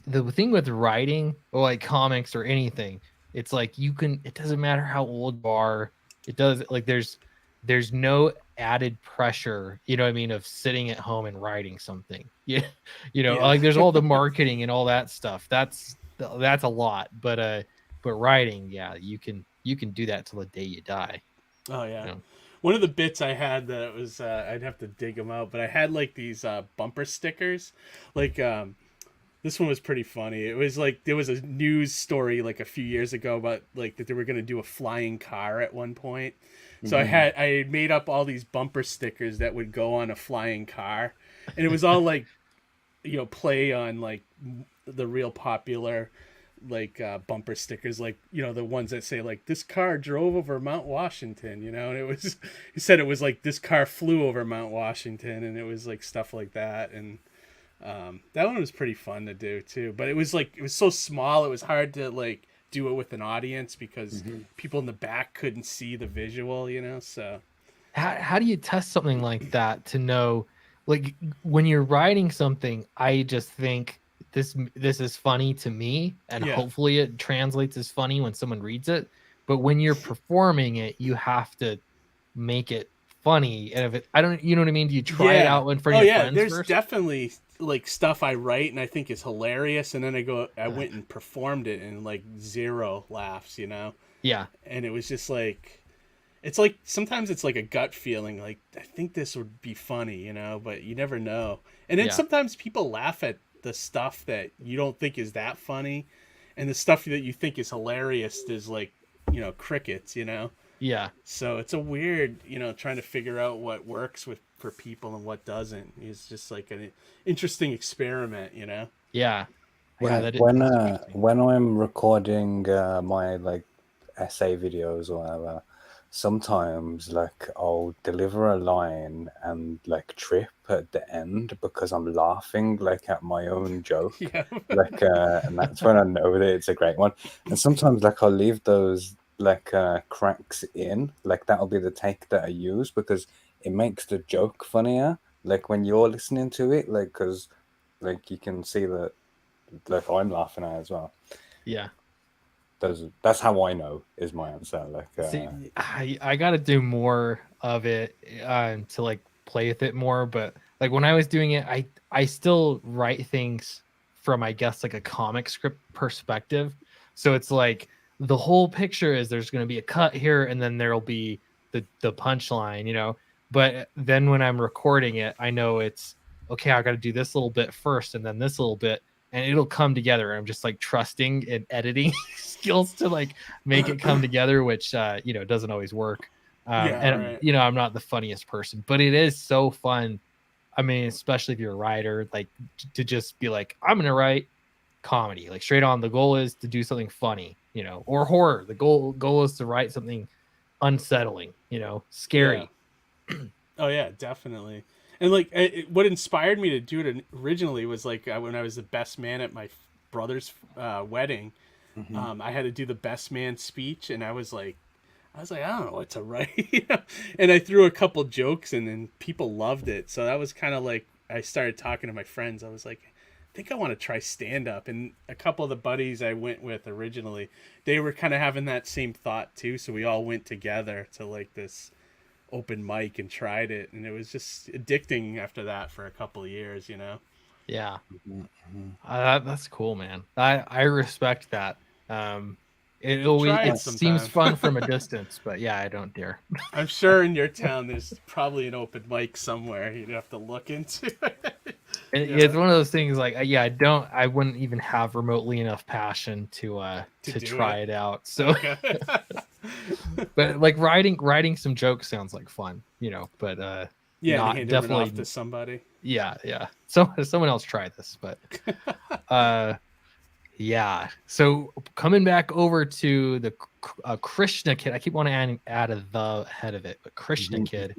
the thing with writing or like comics or anything. It's like it doesn't matter how old you are. It does, like there's no added pressure, you know what I mean, of sitting at home and writing something. Yeah, you know, like there's all the marketing and all that stuff. That's a lot, but writing, yeah, you can do that till the day you die. Oh yeah. You know? One of the bits I had that was I'd have to dig them out, but I had like these bumper stickers, like this one was pretty funny. It was like there was a news story like a few years ago about like that they were going to do a flying car at one point. So I had made up all these bumper stickers that would go on a flying car, and it was all like, you know, play on like the real popular like bumper stickers, like, you know, the ones that say like this car drove over Mount Washington, you know, and it was, he said it was like this car flew over Mount Washington, and it was like stuff like that. And that one was pretty fun to do too, but it was like, it was so small, it was hard to like do it with an audience because people in the back couldn't see the visual, you know. So how do you test something like that to know, like when you're writing something, I just think this is funny to me, and hopefully it translates as funny when someone reads it. But when you're performing it, you have to make it funny. And if it, I don't, you know what I mean? Do you try it out in front of your friends there's first? definitely like stuff I write and I think is hilarious, and then I went and performed it and like 0 laughs, you know. Yeah. And it was just like, it's like sometimes it's like a gut feeling, like I think this would be funny, you know, but you never know. And then sometimes people laugh at the stuff that you don't think is that funny, and the stuff that you think is hilarious is like, you know, crickets, you know. Yeah. So it's a weird, you know, trying to figure out what works for people and what doesn't. It's just like an interesting experiment, you know. Yeah. Yeah, when I'm recording my like essay videos or whatever, sometimes like I'll deliver a line and like trip at the end because I'm laughing like at my own joke. Like and that's when I know that it's a great one. And sometimes like I'll leave those like cracks in, like that'll be the take that I use because it makes the joke funnier, like when you're listening to it, like because like you can see that like I'm laughing at it as well. Yeah. That's how I know is my answer. Like see, I gotta do more of it to like play with it more, but like when I was doing it, I still write things from, I guess, like a comic script perspective. So it's like the whole picture is there's going to be a cut here and then there'll be the punchline, you know. But then when I'm recording it, I know it's okay, I got to do this little bit first and then this little bit, and it'll come together. I'm just like trusting in editing skills to like make it come together, which you know, doesn't always work. And you know, I'm not the funniest person, but it is so fun. I mean, especially if you're a writer, like to just be like, I'm gonna write comedy, like straight on. The goal is to do something funny, you know, or horror. The goal is to write something unsettling, you know, scary. Yeah. Oh yeah, definitely. And like, what inspired me to do it originally was like when I was the best man at my brother's wedding. I had to do the best man speech, and I was like, I don't know what to write, you know? And I threw a couple jokes, and then people loved it. So that was kind of like, I started talking to my friends. I was like, I think I want to try stand up. And a couple of the buddies I went with originally, they were kind of having that same thought too. So we all went together to like this open mic and tried it. And it was just addicting after that for a couple of years, you know? Yeah. That's cool, man. I respect that. It seems fun from a distance, but yeah, I don't dare. I'm sure in your town there's probably an open mic somewhere you'd have to look into. It's one of those things like, yeah, I wouldn't even have remotely enough passion to try it out. So, okay. But like writing some jokes sounds like fun, you know, but yeah, not definitely off to somebody. Yeah. So someone else try this, but yeah. So coming back over to the Krishna Kid, I keep wanting to add the head of it, but Krishna Kid.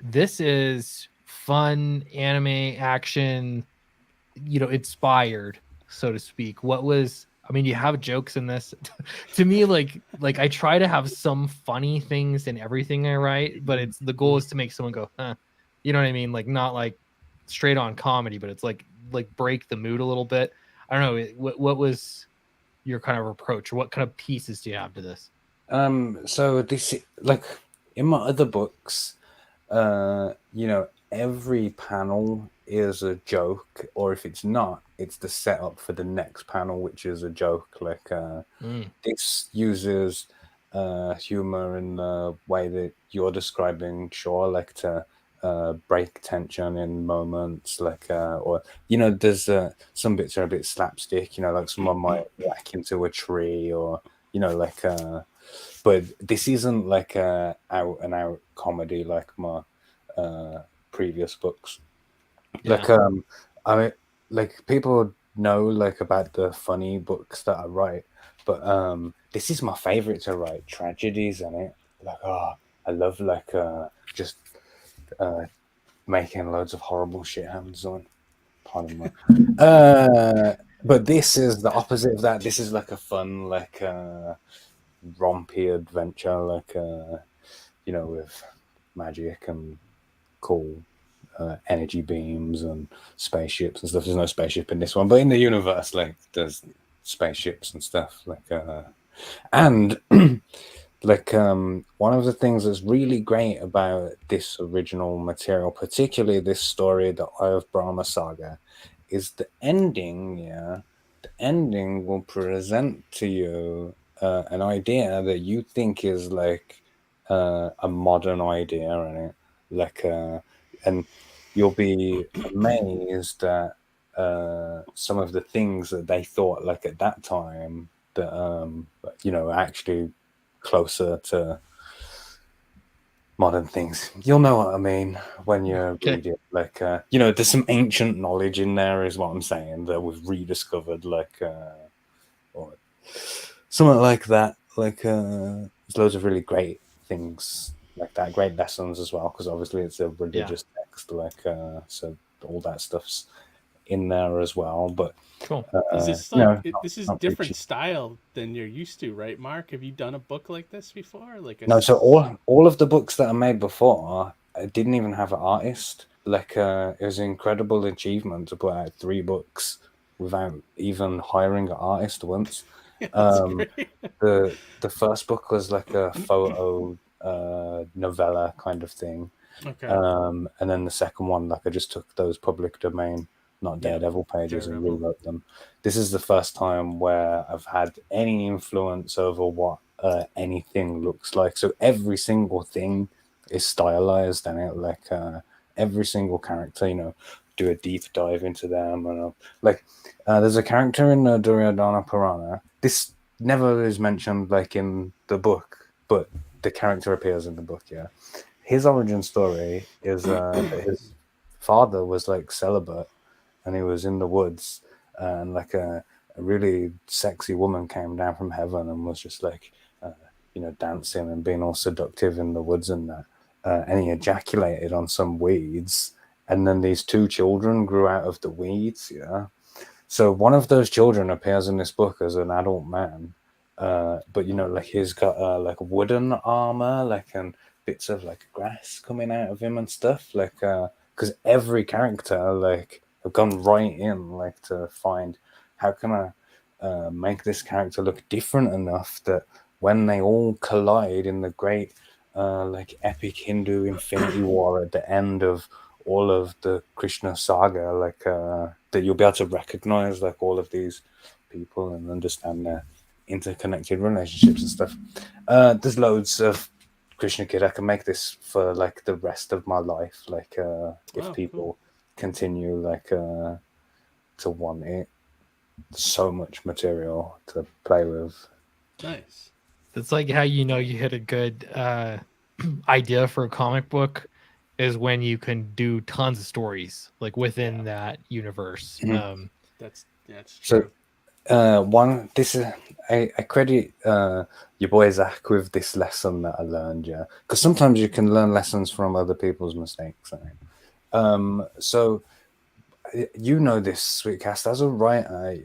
This is fun anime action, you know, inspired, so to speak. You have jokes in this. To me, like I try to have some funny things in everything I write, but the goal is to make someone go, huh. You know what I mean? Like not like straight on comedy, but it's like break the mood a little bit. I don't know. What was your kind of approach, or what kind of pieces do you have to this? So this, like in my other books, you know, every panel is a joke, or if it's not, it's the setup for the next panel, which is a joke. Like this uses humor in the way that you're describing, sure, like to break tension in moments, like or you know, there's some bits are a bit slapstick, you know, like someone might whack into a tree, or you know, like but this isn't like out and out comedy like my previous books. Like I mean, like people know like about the funny books that I write, but this is my favorite to write, tragedies in it. Like I love like just making loads of horrible shit happen to someone. Pardon me. But this is the opposite of that. This is like a fun, like rompy adventure, like you know, with magic and cool energy beams and spaceships and stuff. There's no spaceship in this one, but in the universe, like there's spaceships and stuff. Like and like one of the things that's really great about this original material, particularly this story, the Eye of Brahma saga, is the ending. Yeah, the ending will present to you an idea that you think is like a modern idea, and like and you'll be amazed at some of the things that they thought like at that time that you know, actually closer to modern things. You'll know what I mean when you read it. Like you know, there's some ancient knowledge in there, is what I'm saying, that we've rediscovered, like or something like that. Like there's loads of really great things like that, great lessons as well, because obviously it's a religious text, like so all that stuff's in there as well. But cool. Is this like this is different style than you're used to, right, Mark? Have you done a book like this before? Like no, so all of the books that I made before, I didn't even have an artist. Like it was an incredible achievement to put out 3 books without even hiring an artist once. The first book was like a photo novella kind of thing. Okay. And then the second one, like I just took those public domain not Yeah, Daredevil pages, and Daredevil. rewrote them. This is the first time where I've had any influence over what anything looks like. So every single thing is stylized, and it like every single character, you know, do a deep dive into them, and there's a character in Duryodhana Purana. This never is mentioned like in the book, but the character appears in the book. Yeah, his origin story is that his father was like celibate, and he was in the woods, and like a really sexy woman came down from heaven and was just like, you know, dancing and being all seductive in the woods and that. And he ejaculated on some weeds, and then these two children grew out of the weeds. Yeah. So one of those children appears in this book as an adult man, but you know, like he's got like wooden armor, like and bits of like grass coming out of him and stuff, like because every character like have gone right in like to find how can I make this character look different enough that when they all collide in the great like epic Hindu Infinity War at the end of all of the Krishna saga, like that you'll be able to recognize like all of these people and understand their interconnected relationships and stuff. There's loads of Krishna Kid. I can make this for like the rest of my life. Like if people continue like to want it, so much material to play with. Nice. It's like how you know you hit a good idea for a comic book is when you can do tons of stories like within that universe. Mhm. That's So true. I credit your boy Zach with this lesson that I learned, yeah, because sometimes you can learn lessons from other people's mistakes. So you know this, Sweetcast, as a writer,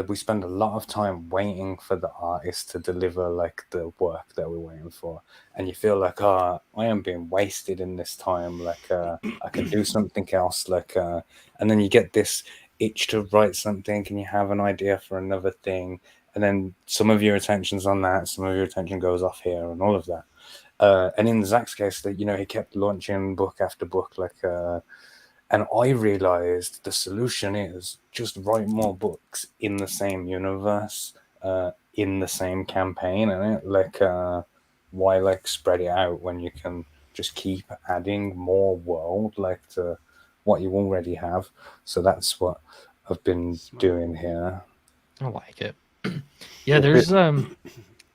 we spend a lot of time waiting for the artist to deliver like the work that we're waiting for, and you feel like, I am being wasted in this time, like I can do something else, like and then you get this itch to write something, and you have an idea for another thing, and then some of your attention's on that, some of your attention goes off here, and all of that. And in Zach's case, that, you know, he kept launching book after book, like and I realized the solution is just write more books in the same universe, in the same campaign, and it like why like spread it out when you can just keep adding more world like to what you already have. So that's what I've been doing here. I like it. Yeah, there's I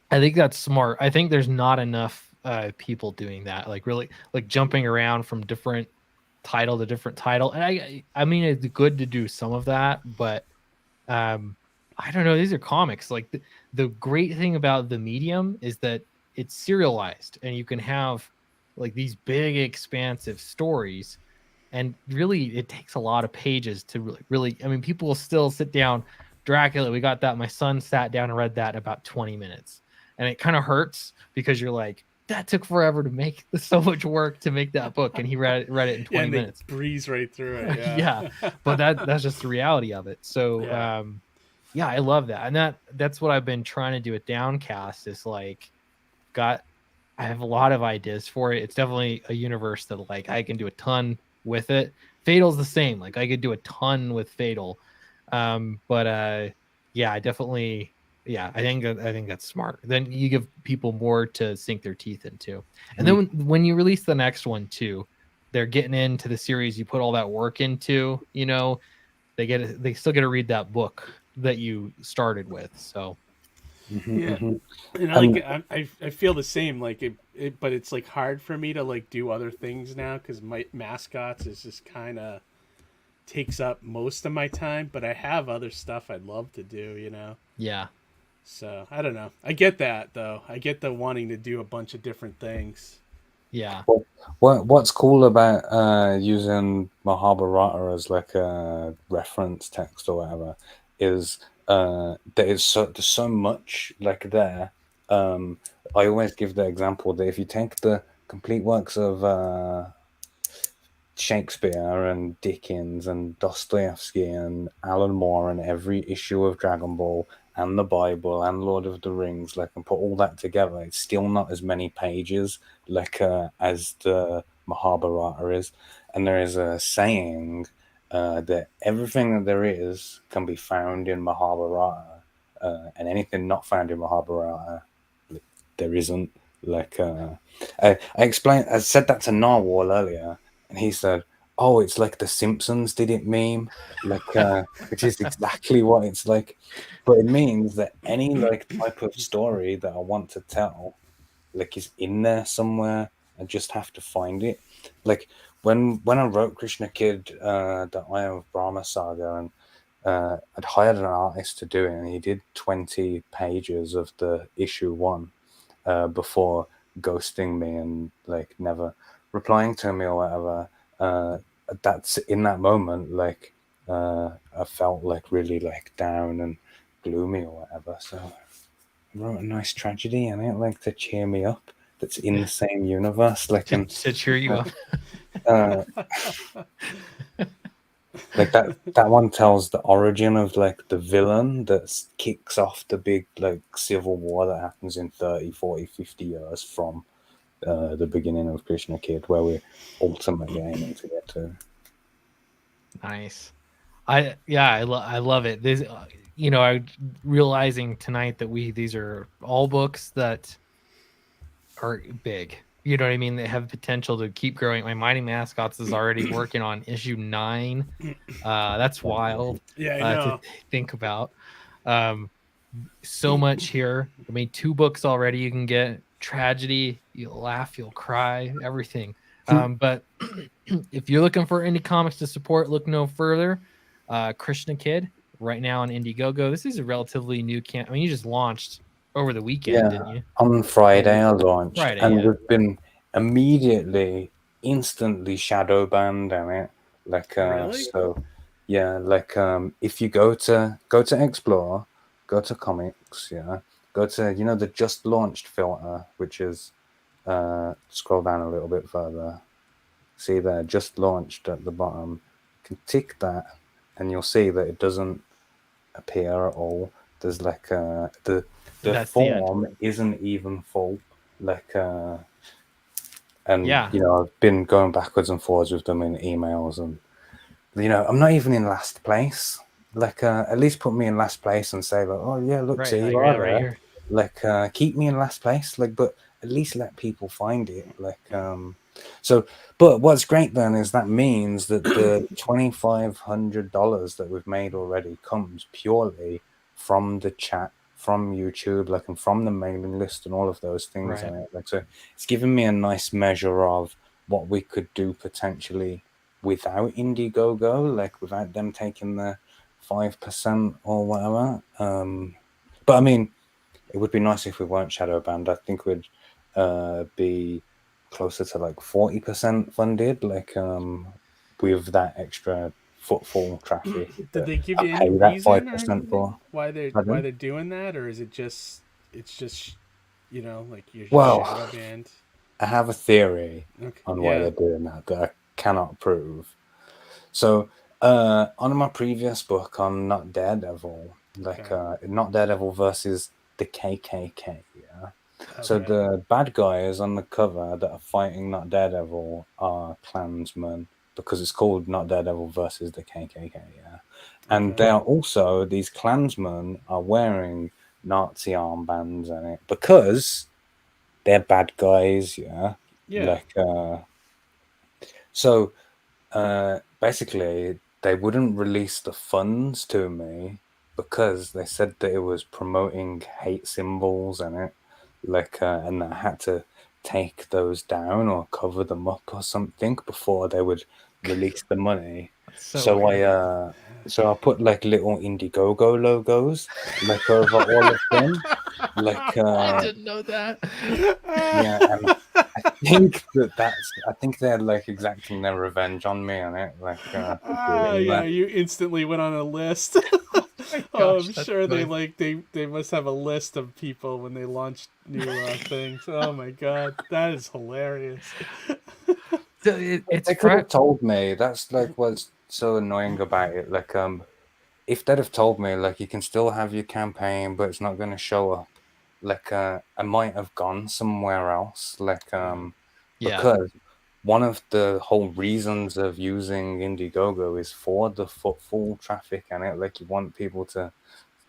think that's smart. I think there's not enough people doing that, like really like jumping around from different title to different title. And I mean it's good to do some of that, but I don't know, these are comics. Like the great thing about the medium is that it's serialized and you can have like these big expansive stories, and really it takes a lot of pages to really I mean people will still sit down. Dracula, we got that. My son sat down and read that in about 20 minutes, and it kind of hurts because you're like, that took forever to make, so much work to make that book, and he read it in 20 minutes. Breeze right through it. Yeah. But that's just the reality of it. So yeah, I love that. And that's what I've been trying to do at Downcast is like I have a lot of ideas for it. It's definitely a universe that like I can do a ton with it. Fatal's the same. Like I could do a ton with Fatal. But yeah, I definitely, yeah, I think that's smart. Then you give people more to sink their teeth into. And then when you release the next one too, they're getting into the series you put all that work into, you know, they still get to read that book that you started with. So yeah, and I feel the same. Like it, but it's like hard for me to like do other things now because my mascots is just kind of takes up most of my time. But I have other stuff I'd love to do, you know. Yeah. So I don't know. I get that though. I get the wanting to do a bunch of different things. Yeah. What's cool about using Mahabharata as like a reference text or whatever is there's so much like there. I always give the example that if you take the complete works of Shakespeare and Dickens and Dostoevsky and Alan Moore and every issue of Dragon Ball and the Bible and Lord of the Rings, like, and put all that together, it's still not as many pages like as the Mahabharata is. And there is a saying that everything that there is can be found in Mahabharata, and anything not found in Mahabharata, there isn't. Like, I said that to Narwhal earlier, and he said, "Oh, it's like the Simpsons did it meme," like, which is exactly what it's like. But it means that any like type of story that I want to tell, like, is in there somewhere. I just have to find it. Like when I wrote Krishna Kid, the Eye of Brahma saga, and I'd hired an artist to do it, and he did 20 pages of the issue 1 before ghosting me and like never replying to me or whatever. That's in that moment, like, I felt like really like down and gloomy or whatever. So I wrote a nice tragedy in it, like, to cheer me up. That's in the same universe, like, to cheer you up. Like that one tells the origin of like the villain that kicks off the big like civil war that happens in 30, 40, 50 years from the beginning of Krishna Kid, where we're ultimately aiming to get to. Nice. I love it. This, you know, I realizing tonight that these are all books that are big. You know what I mean? They have potential to keep growing. My Mighty Mascots is already working on issue 9. That's wild. Yeah, I know. To think about. So much here. I mean, 2 books already. You can get tragedy. You'll laugh. You'll cry. Everything. But if you're looking for indie comics to support, look no further. Krishna Kid right now on Indiegogo. This is a relatively new camp. I mean, you just launched over the weekend, didn't you? On Friday I launched, and yeah. we've been immediately, instantly shadow banned on it. Like, Really? so yeah, like, if you go to Explore, go to comics, go to, you know, the just launched filter, which is scroll down a little bit further. See there, just launched at the bottom. You can tick that, and you'll see that it doesn't appear at all. There's like the form isn't even full, like, and you know, I've been going backwards and forwards with them in emails, and you know, I'm not even in last place. Like, at least put me in last place and say like, oh yeah, look, see, you are there. Right, like, keep me in last place, like, but at least let people find it. Like, so, but what's great then is that means that the $2,500 that we've made already comes purely from the chat, from YouTube, like, and from the mailing list and all of those things. Right. Like, so it's given me a nice measure of what we could do potentially without Indiegogo, like without them taking the 5% or whatever. But I mean, it would be nice if we weren't shadow banned. I think we'd be closer to like 40% funded, like, with that extra footfall traffic. Did they give you any reason 5% for why they're doing that, or is it just you know, like you're shadow banned? I have a theory on why they're doing that I cannot prove. So on my previous book on Not Daredevil, like, Not Daredevil versus the KKK, so the bad guys on the cover that are fighting Not Daredevil are Klansmen, because it's called Not Daredevil versus the KKK, and they are also, these Klansmen are wearing Nazi armbands in it because they're bad guys, like, so basically they wouldn't release the funds to me because they said that it was promoting hate symbols in it, like, and I had to take those down or cover them up or something before they would release the money. So I put like little Indiegogo logos like over all of them. Like, I didn't know that. Yeah, and I think they're like exacting their revenge on me on it. Like, you instantly went on a list. I'm sure they must have a list of people when they launch new things. Oh my god, that is hilarious. They could have told me. That's like what's so annoying about it. Like, if they'd have told me like you can still have your campaign, but it's not going to show up, like, I might have gone somewhere else. Like, because one of the whole reasons of using Indiegogo is for the footfall traffic, and it like you want people to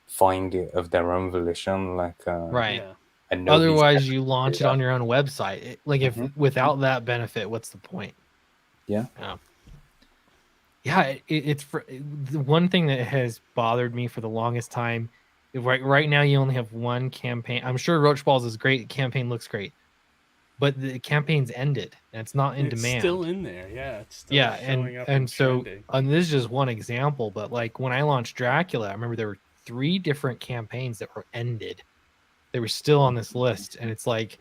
find it of their own volition, like Right. Yeah. and nobody's Otherwise, ever you gonna launch do it that. on your own website. Like if without that benefit, what's the point? Yeah. Yeah, it's the one thing that has bothered me for the longest time. Right now, you only have one campaign. I'm sure Roach Balls is great. Campaign looks great, but the campaign's ended and it's not in It's demand. still in there. Yeah, it's still Yeah, showing up and so trending. this is just one example. But like when I launched Dracula, I remember there were 3 different campaigns that were ended. They were still on this list, and it's like,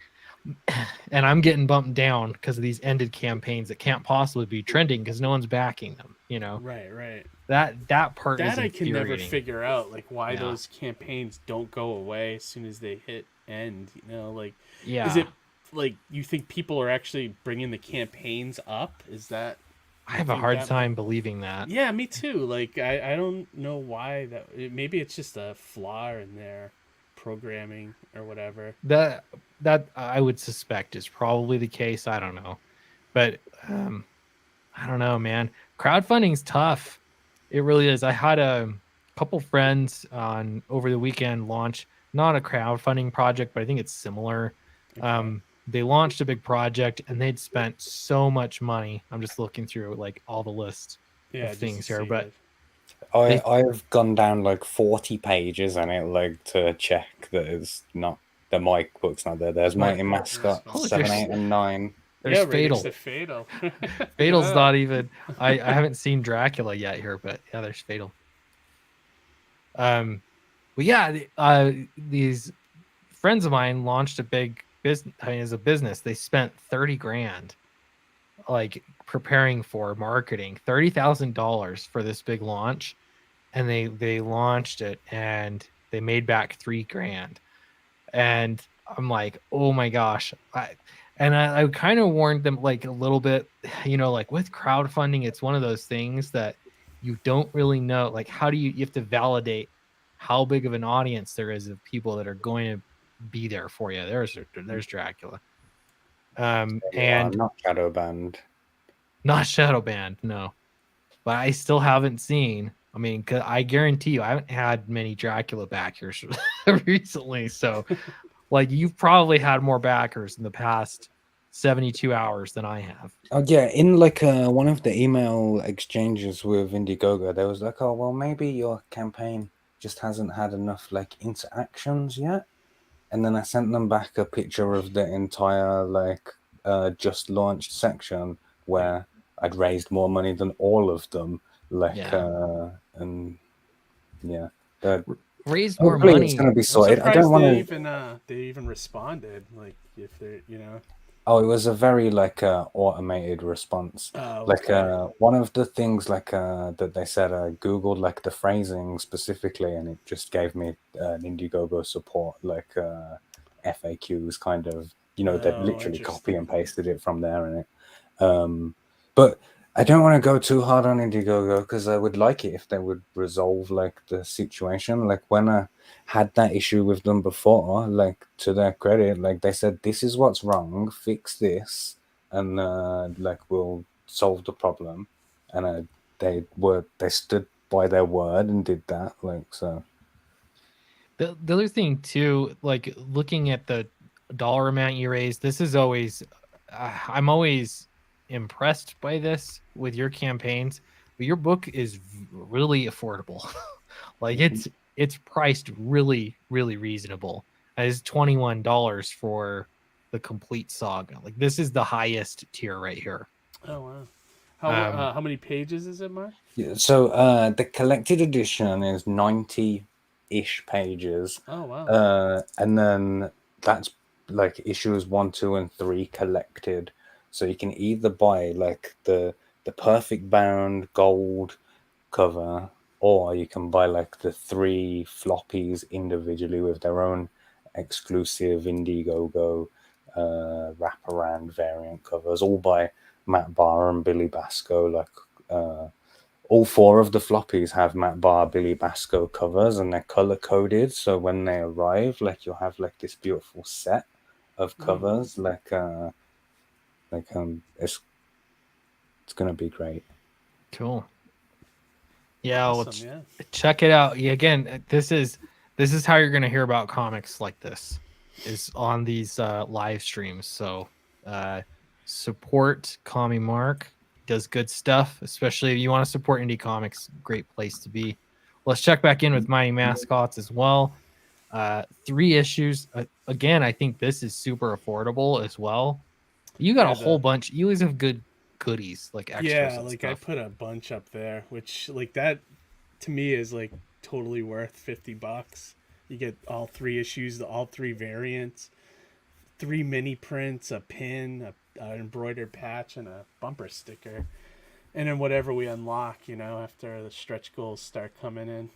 and I'm getting bumped down because of these ended campaigns that can't possibly be trending because no one's backing them. You know, Right. that part is That I can never infuriating. figure out, like why Yeah. those campaigns don't go away as soon as they hit end. You know, like Yeah, is it like you think people are actually bringing the campaigns up? Is that? I have a think hard that- time believing that. Yeah, me too. Like I don't know why that. Maybe it's just a flaw in their programming or whatever. That I would suspect is probably the case. I don't know, but I don't know, man. Crowdfunding's tough. It really is. I had a couple friends on over the weekend launch not a crowdfunding project, but I think it's similar. They launched a big project and they'd spent so much money. I'm just looking through like all the lists Yeah, of just things to here, see, but like- I've gone down like 40 pages on it, like to check that it's not the mic book's not there. There's Mighty Mascot Oh, 7, there's- 8, and 9. there's yeah, Fatal. Raiders of Fatal. Fatal's Yeah. not even. I haven't seen Dracula yet here, but yeah, there's Fatal. But yeah, these friends of mine launched a big business. I mean, as a business, they spent 30 grand, like preparing for marketing, $30,000 for this big launch, and they launched it and they made back 3 grand, and I'm like, oh my gosh, I kind of warned them like a little bit, you know, like with crowdfunding, it's one of those things that you don't really know, like how do you have to validate how big of an audience there is of people that are going to be there for you. There's Dracula, and Not Shadow Band. not Shadow Band, no, but I still haven't seen. I mean, 'cause I guarantee you, I haven't had many Dracula backers recently. So, like, you've probably had more backers in the past 72 hours than I have. Oh yeah, in like one of the email exchanges with Indiegogo, there was like, oh well, maybe your campaign just hasn't had enough like interactions yet. And then I sent them back a picture of the entire like just launched section where I'd raised more money than all of them. Like and yeah, Raised more hopefully money. it's gonna be I'm sorted. I surprised don't want they even responded. Like if they're Oh, it was a very like automated response. Like one of the things like that they said, I googled like the phrasing specifically, and it just gave me an Indiegogo support like FAQs kind of, you know, they've literally copy and pasted it from there in it. But I don't want to go too hard on Indiegogo because I would like it if they would resolve like the situation. Like when I had that issue with them before, like to their credit, like they said, this is what's wrong, fix this, and like we'll solve the problem. And they stood by their word and did that. Like so. The other thing too, like looking at the dollar amount you raised, this is always, I'm always impressed by this with your campaigns, but your book is really affordable. Like it's priced really reasonable. It's $21 for the complete saga. Like this is the highest tier right here. Oh wow. How many pages is it, Mark? Yeah, so the collected edition is 90-ish pages. Oh wow. And then that's like issues 1, 2, and 3 collected. So you can either buy like the perfect bound gold cover, or you can buy like the 3 floppies individually with their own exclusive Indiegogo wraparound variant covers, all by Matt Barr and Billy Basco. Like all 4 of the floppies have Matt Barr, Billy Basco covers, and they're color coded. So when they arrive, like you'll have like this beautiful set of covers. It's It's gonna be great. Cool. Yeah, well, Awesome, yeah. check it out. Yeah, again, this is how you're gonna hear about comics like this, is on these live streams. So support Commie Mark. Does good stuff, especially if you want to support indie comics. Great place to be. Let's check back in with Mighty Mascots as well. 3 issues. Again, I think this is super affordable as well. You got a whole bunch. You always have good goodies, like extras. Yeah, and like stuff. I put a bunch up there, which like that to me is like totally worth $50. You get all 3 issues, all 3 variants, 3 mini prints, a pin, a embroidered patch, and a bumper sticker, and then whatever we unlock, after the stretch goals start coming in.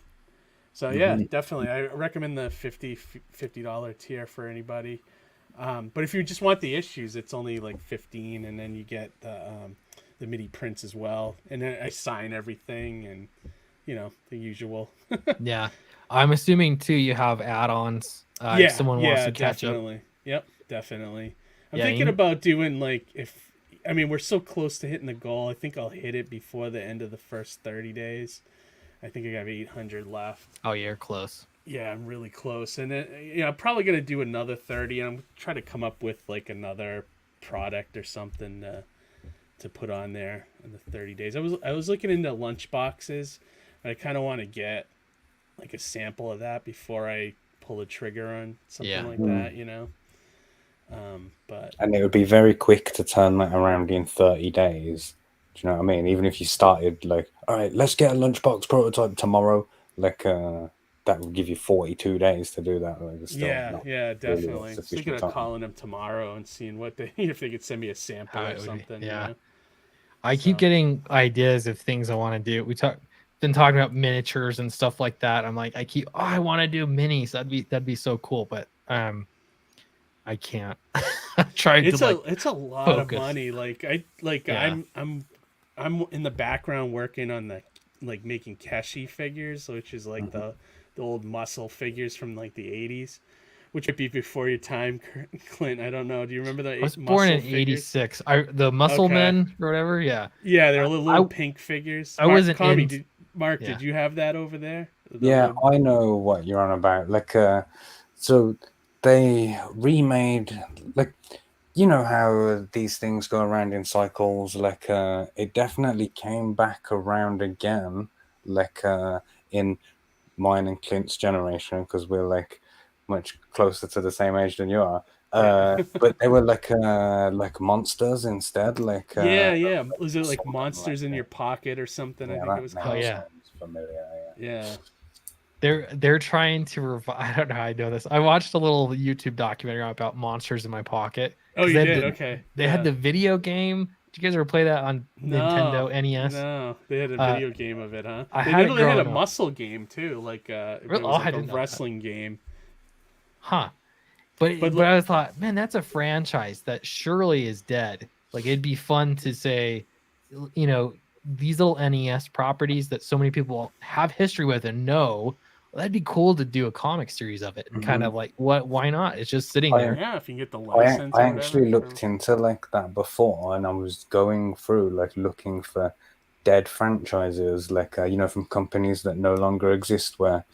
So yeah, definitely, I recommend the $50 tier for anybody. But if you just want the issues, it's only like 15, and then you get the mini prints as well, and then I sign everything, and the usual. Yeah, I'm assuming too you have add-ons. If someone wants to catch definitely. up. Yep, definitely. I'm thinking about doing like we're so close to hitting the goal. I think I'll hit it before the end of the first 30 days. I think I have 800 left. Oh, you're close. Yeah, I'm really close, and then I'm probably gonna do another 30, and I'm trying to come up with like another product or something to put on there in the 30 days. I was looking into lunch boxes. I kind of want to get like a sample of that before I pull the trigger on something like that, But and it would be very quick to turn that around in 30 days. Do you know what I mean? Even if you started like, all right, let's get a lunchbox prototype tomorrow, like that would give you 42 days to do that. Like, yeah, definitely. Really Thinking of calling them tomorrow and seeing if they could send me a sample or something. Yeah, I keep getting ideas of things I want to do. Been talking about miniatures and stuff like that. I'm like, I want to do minis. That'd be so cool, but I can't. I'm trying it's to. It's a lot focus. of money. I'm in the background working on the making Keshi figures, which is like the old muscle figures from like the 80s, which might be before your time, Clint. I don't know. Do you remember the? I was born in '86. The Muscle Men or whatever. Yeah. Yeah, they're little pink figures. I wasn't. Mark, did you have that over there? I know what you're on about. Like, so they remade, like, you know how these things go around in cycles. Like, it definitely came back around again. Like, in mine and Clint's generation, because we're like much closer to the same age than you are. But they were like monsters instead. Like was it like monsters in your pocket or something? I think it was called. Oh yeah, familiar. Yeah. They're trying to revive. I don't know how I know this. I watched a little YouTube documentary about monsters in my pocket. Oh, you did? Okay. They had the video game. Did you guys ever play that on Nintendo NES? No, they had a video game of it, huh? They had a muscle game too, like it was like a wrestling game. Huh. But I thought, man, that's a franchise that surely is dead. Like, it'd be fun to say, these little NES properties that so many people have history with and know. Well, that'd be cool to do a comic series of it. And kind of like, why not? It's just sitting there. Yeah, if you can get the license. I actually looked into like that before, and I was going through like looking for dead franchises, like from companies that no longer exist, where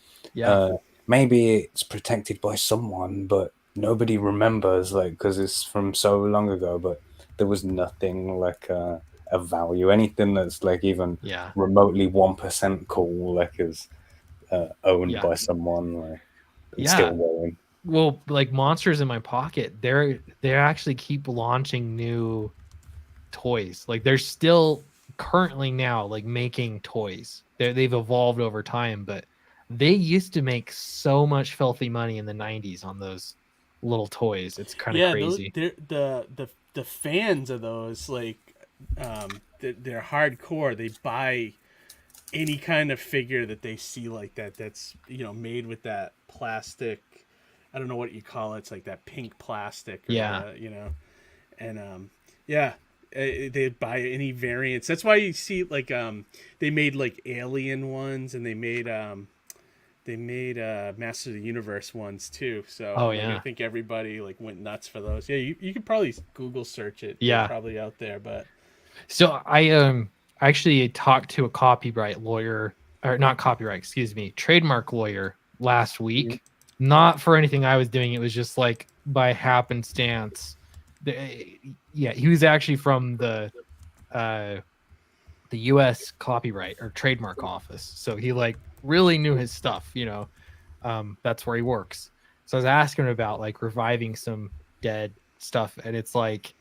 maybe it's protected by someone, but nobody remembers, like, because it's from so long ago. But there was nothing like a value, anything that's like even remotely 1% cool, like is owned by someone, like still going. Well, like Monsters in My Pocket, they actually keep launching new toys. Like, they're still currently now like making toys. They've evolved over time, but they used to make so much filthy money in the 90s on those little toys. It's kind of crazy. The fans of those, like, they're hardcore. They buy any kind of figure that they see like that's made with that plastic. I don't know what you call it. It's like that pink plastic. And they buy any variants. That's why you see like they made like alien ones, and they made Master of the Universe ones too. So I think everybody like went nuts for those. Yeah, you could probably Google search it. Yeah, they're probably out there, but So I actually talked to a copyright lawyer, or not copyright, excuse me, trademark lawyer last week. Not for anything I was doing. It was just like by happenstance. Yeah, he was actually from the U.S. copyright or trademark office, so he like really knew his stuff. That's where he works. So I was asking him about like reviving some dead stuff, and it's like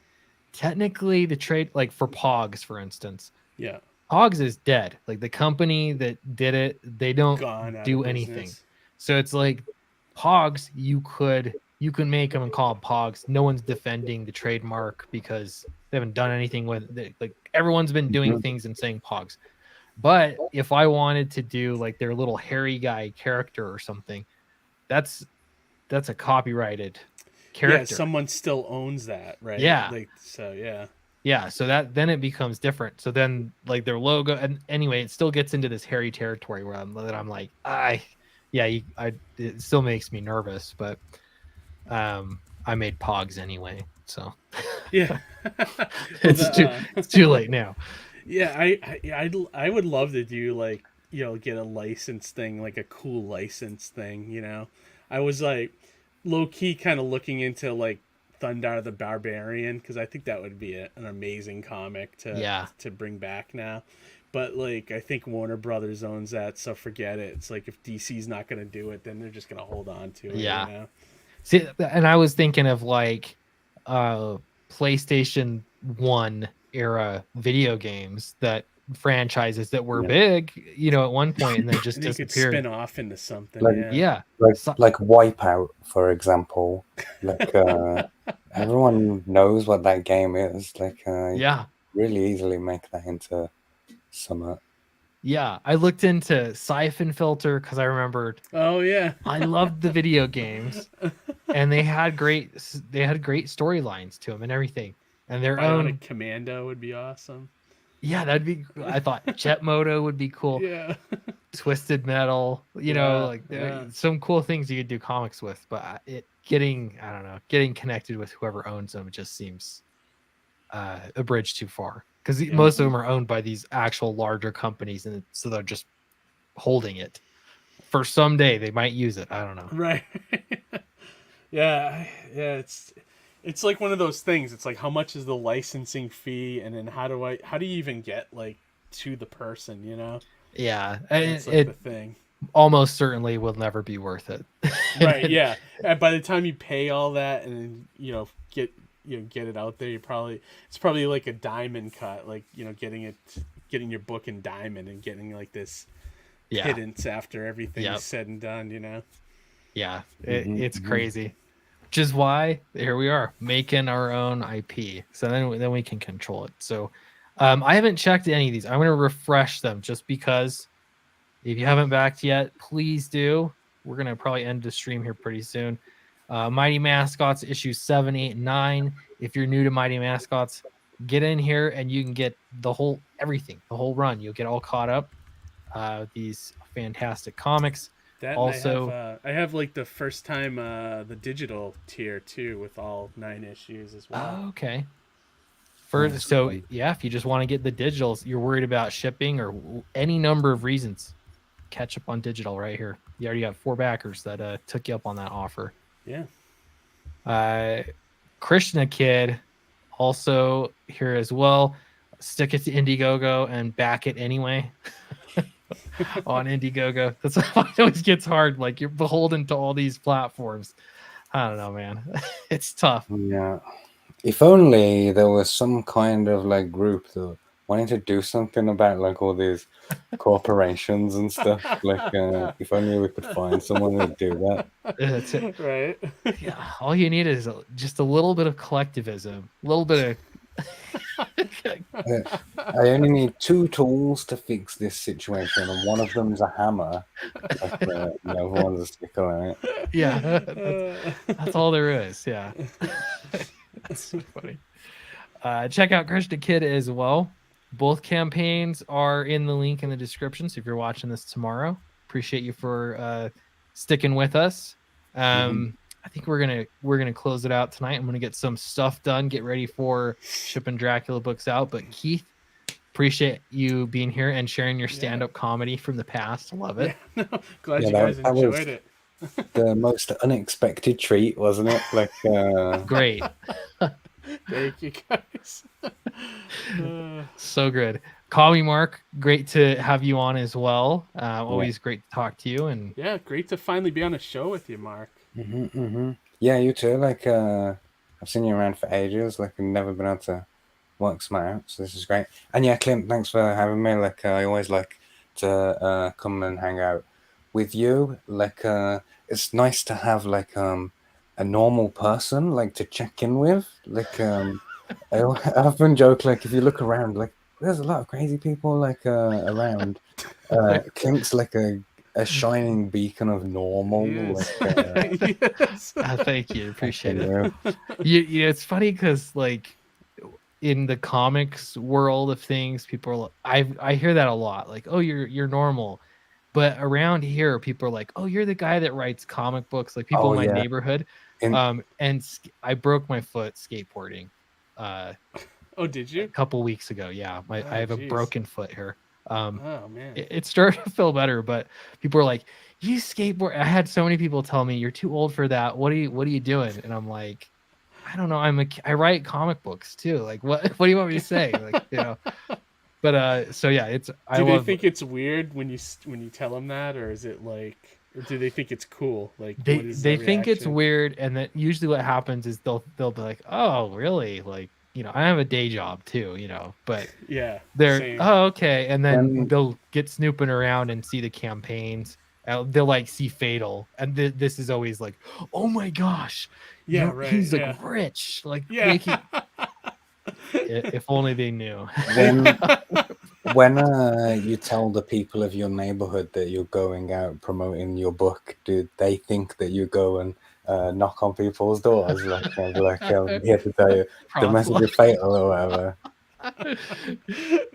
technically the trade, like for Pogs, for instance, Yeah. Pogs is dead. Like the company that did it, they don't Gone out do of anything. business. So it's like Pogs, you can make them and call them Pogs. No one's defending the trademark because they haven't done anything with it. Like everyone's been doing things and saying Pogs. But if I wanted to do like their little hairy guy character or something, that's a copyrighted character. Yeah, someone still owns that, right? Yeah. Like, so yeah. Yeah, so then it becomes different. So then like their logo, and anyway, it still gets into this hairy territory where I'm like, it still makes me nervous, but I made Pogs anyway, so Yeah. it's too late now. Yeah, I would love to do like, get a license thing, like a cool license thing. I was like low key kind of looking into like Thundar the Barbarian, because I think that would be an amazing comic to bring back now. But like I think Warner Brothers owns that, so forget it. It's like if DC's not going to do it, then they're just going to hold on to it. Yeah. See, and I was thinking of like PlayStation 1 era video games, that franchises that were big, at one point, and then just and disappeared. Could spin off into something. Like, like Wipeout, for example. Like everyone knows what that game is. Like really easily make that into something. Yeah, I looked into Siphon Filter because I remembered. Oh yeah, I loved the video games, and they had great storylines to them and everything, and their own Commando would be awesome. Yeah, that'd be. I thought Jet Moto would be cool. Yeah, Twisted Metal. Some cool things you could do comics with, but getting connected with whoever owns them just seems a bridge too far, because most of them are owned by these actual larger companies, and so they're just holding it for someday they might use it. I don't know. Right. yeah. It's like one of those things. It's like, how much is the licensing fee, and then how do you even get like to the person? Yeah, it's like the thing. Almost certainly will never be worth it. Right. Yeah. And by the time you pay all that and get it out there, it's probably like a diamond cut, like getting your book in diamond and getting like this pittance after everything is said and done. Yeah, it's crazy. Which is why here we are making our own IP, so then we can control it. So I haven't checked any of these. I'm going to refresh them just because. If you haven't backed yet, please do. We're going to probably end the stream here pretty soon. Mighty Mascots issue 7, 8, 9. If you're new to Mighty Mascots, get in here and you can get the whole run. You'll get all caught up. These fantastic comics. That also, I have like the first time the digital tier too, with all 9 issues as well. Oh, okay. If you just want to get the digitals, you're worried about shipping or any number of reasons, catch up on digital right here. You already got 4 backers that took you up on that offer. Yeah. Krishna Kid also here as well. Stick it to Indiegogo and back it anyway. On Indiegogo. That's why it always gets hard. Like, you're beholden to all these platforms. I don't know, man. It's tough. Yeah. If only there was some kind of like group that wanted to do something about like all these corporations and stuff. Like, if only we could find someone who would do that. That's it. Right. Yeah. All you need is just a little bit of collectivism, a little bit of. I only need 2 tools to fix this situation, and one of them's a hammer. Like, the other one's a sticker on it. Yeah, that's all there is. Yeah, that's so funny. Check out Krishna Kid as well. Both campaigns are in the link in the description. So if you're watching this tomorrow, appreciate you for sticking with us. I think we're gonna close it out tonight. I'm gonna get some stuff done, get ready for shipping Dracula books out. But Keith, appreciate you being here and sharing your stand-up comedy from the past. Love it. Yeah, no, glad Yeah, you guys that was enjoyed it. the most unexpected treat, wasn't it? Like, Great. Thank you guys. So good. Call me Mark. Great to have you on as well. Always great to talk to you. And yeah, great to finally be on a show with you, Mark. yeah, you too. Like, I've seen you around for ages. Like, I've never been able to work something out, so this is great. And yeah, Clint, thanks for having me. Like, I always like to come and hang out with you. Like, it's nice to have like a normal person like to check in with. Like, I often joke, like, if you look around, like, there's a lot of crazy people like around. Clint's like a shining beacon of normal. Yes. Like, Yes. thank you. Appreciate it. you. It's funny because like in the comics world of things, people are I hear that a lot. Like, oh, you're normal. But around here, people are like, oh, you're the guy that writes comic books. Like people in my neighborhood. And I broke my foot skateboarding. Oh, did you? A couple weeks ago. Yeah. I have a broken foot here. Oh man. It started to feel better, but people were like, you skateboard. I had so many people tell me you're too old for that. What are you doing? And I'm like, I don't know. I write comic books too. Like what do you want me to say? Like, you know, but so yeah, it's, do they think it's weird when you tell them that, or is it like, or do they think it's cool? Like they think it's weird, and then usually what happens is they'll be like, oh really? Like, you know, I have a day job too, you know, but yeah, they're same. Oh okay, and then they'll get snooping around and see the campaigns. They'll like see Fatal, and this is always like, oh my gosh, yeah, you know, right, he's like rich, like yeah. If only they knew. When you tell the people of your neighborhood that you're going out promoting your book, do they think that you go and knock on people's doors like I'm here to tell you the message is fatal or whatever?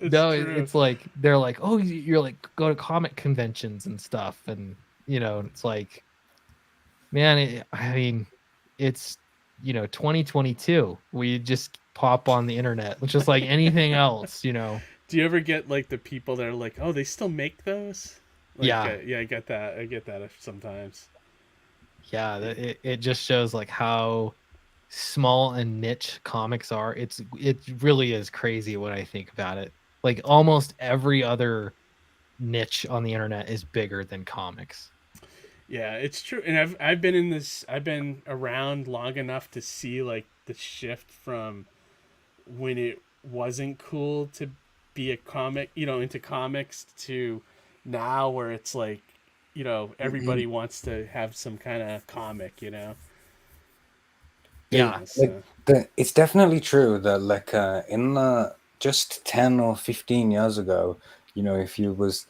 No, it's like they're like, oh, you're like go to comic conventions and stuff, and you know, it's like, man, I mean, it's, you know, 2022. We just pop on the internet, just like anything else, you know. Do you ever get like the people that are like, oh, they still make those? Like, yeah, I get that. I get that sometimes. Yeah, it just shows like how small and niche comics are. It really is crazy when I think about it. Like almost every other niche on the internet is bigger than comics. Yeah, it's true. And I've been around long enough to see like the shift from when it wasn't cool to be a comic, you know, into comics, to now where it's like, you know, everybody wants to have some kind of comic, you know. Yeah, it's definitely true that like in just 10 or 15 years ago, you know, if you was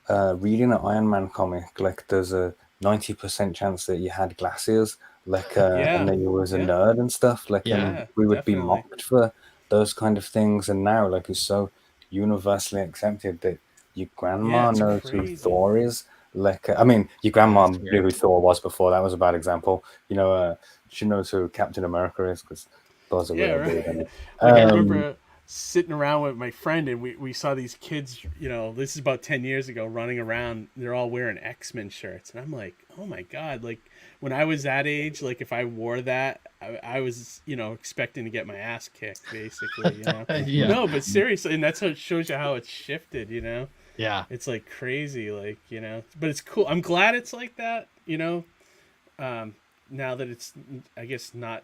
reading an Iron Man comic, like there's a 90% chance that you had glasses, like and that you was a nerd and stuff, like, and we would be mocked for those kind of things. And now like it's so universally accepted that your grandma knows who Thor is. Like, I mean, your grandma knew who Thor was before. That was a bad example. You know, she knows who Captain America is because Thor's a real dude. I remember sitting around with my friend, and we saw these kids, you know, this is about 10 years ago, running around. They're all wearing X-Men shirts. And I'm like, oh my God. Like when I was that age, like if I wore that, I was, you know, expecting to get my ass kicked basically, you know? No, but seriously. And that's how it shows you how it's shifted, you know? Yeah. It's like crazy, like, you know, but it's cool. I'm glad it's like that, you know, now that it's, I guess, not,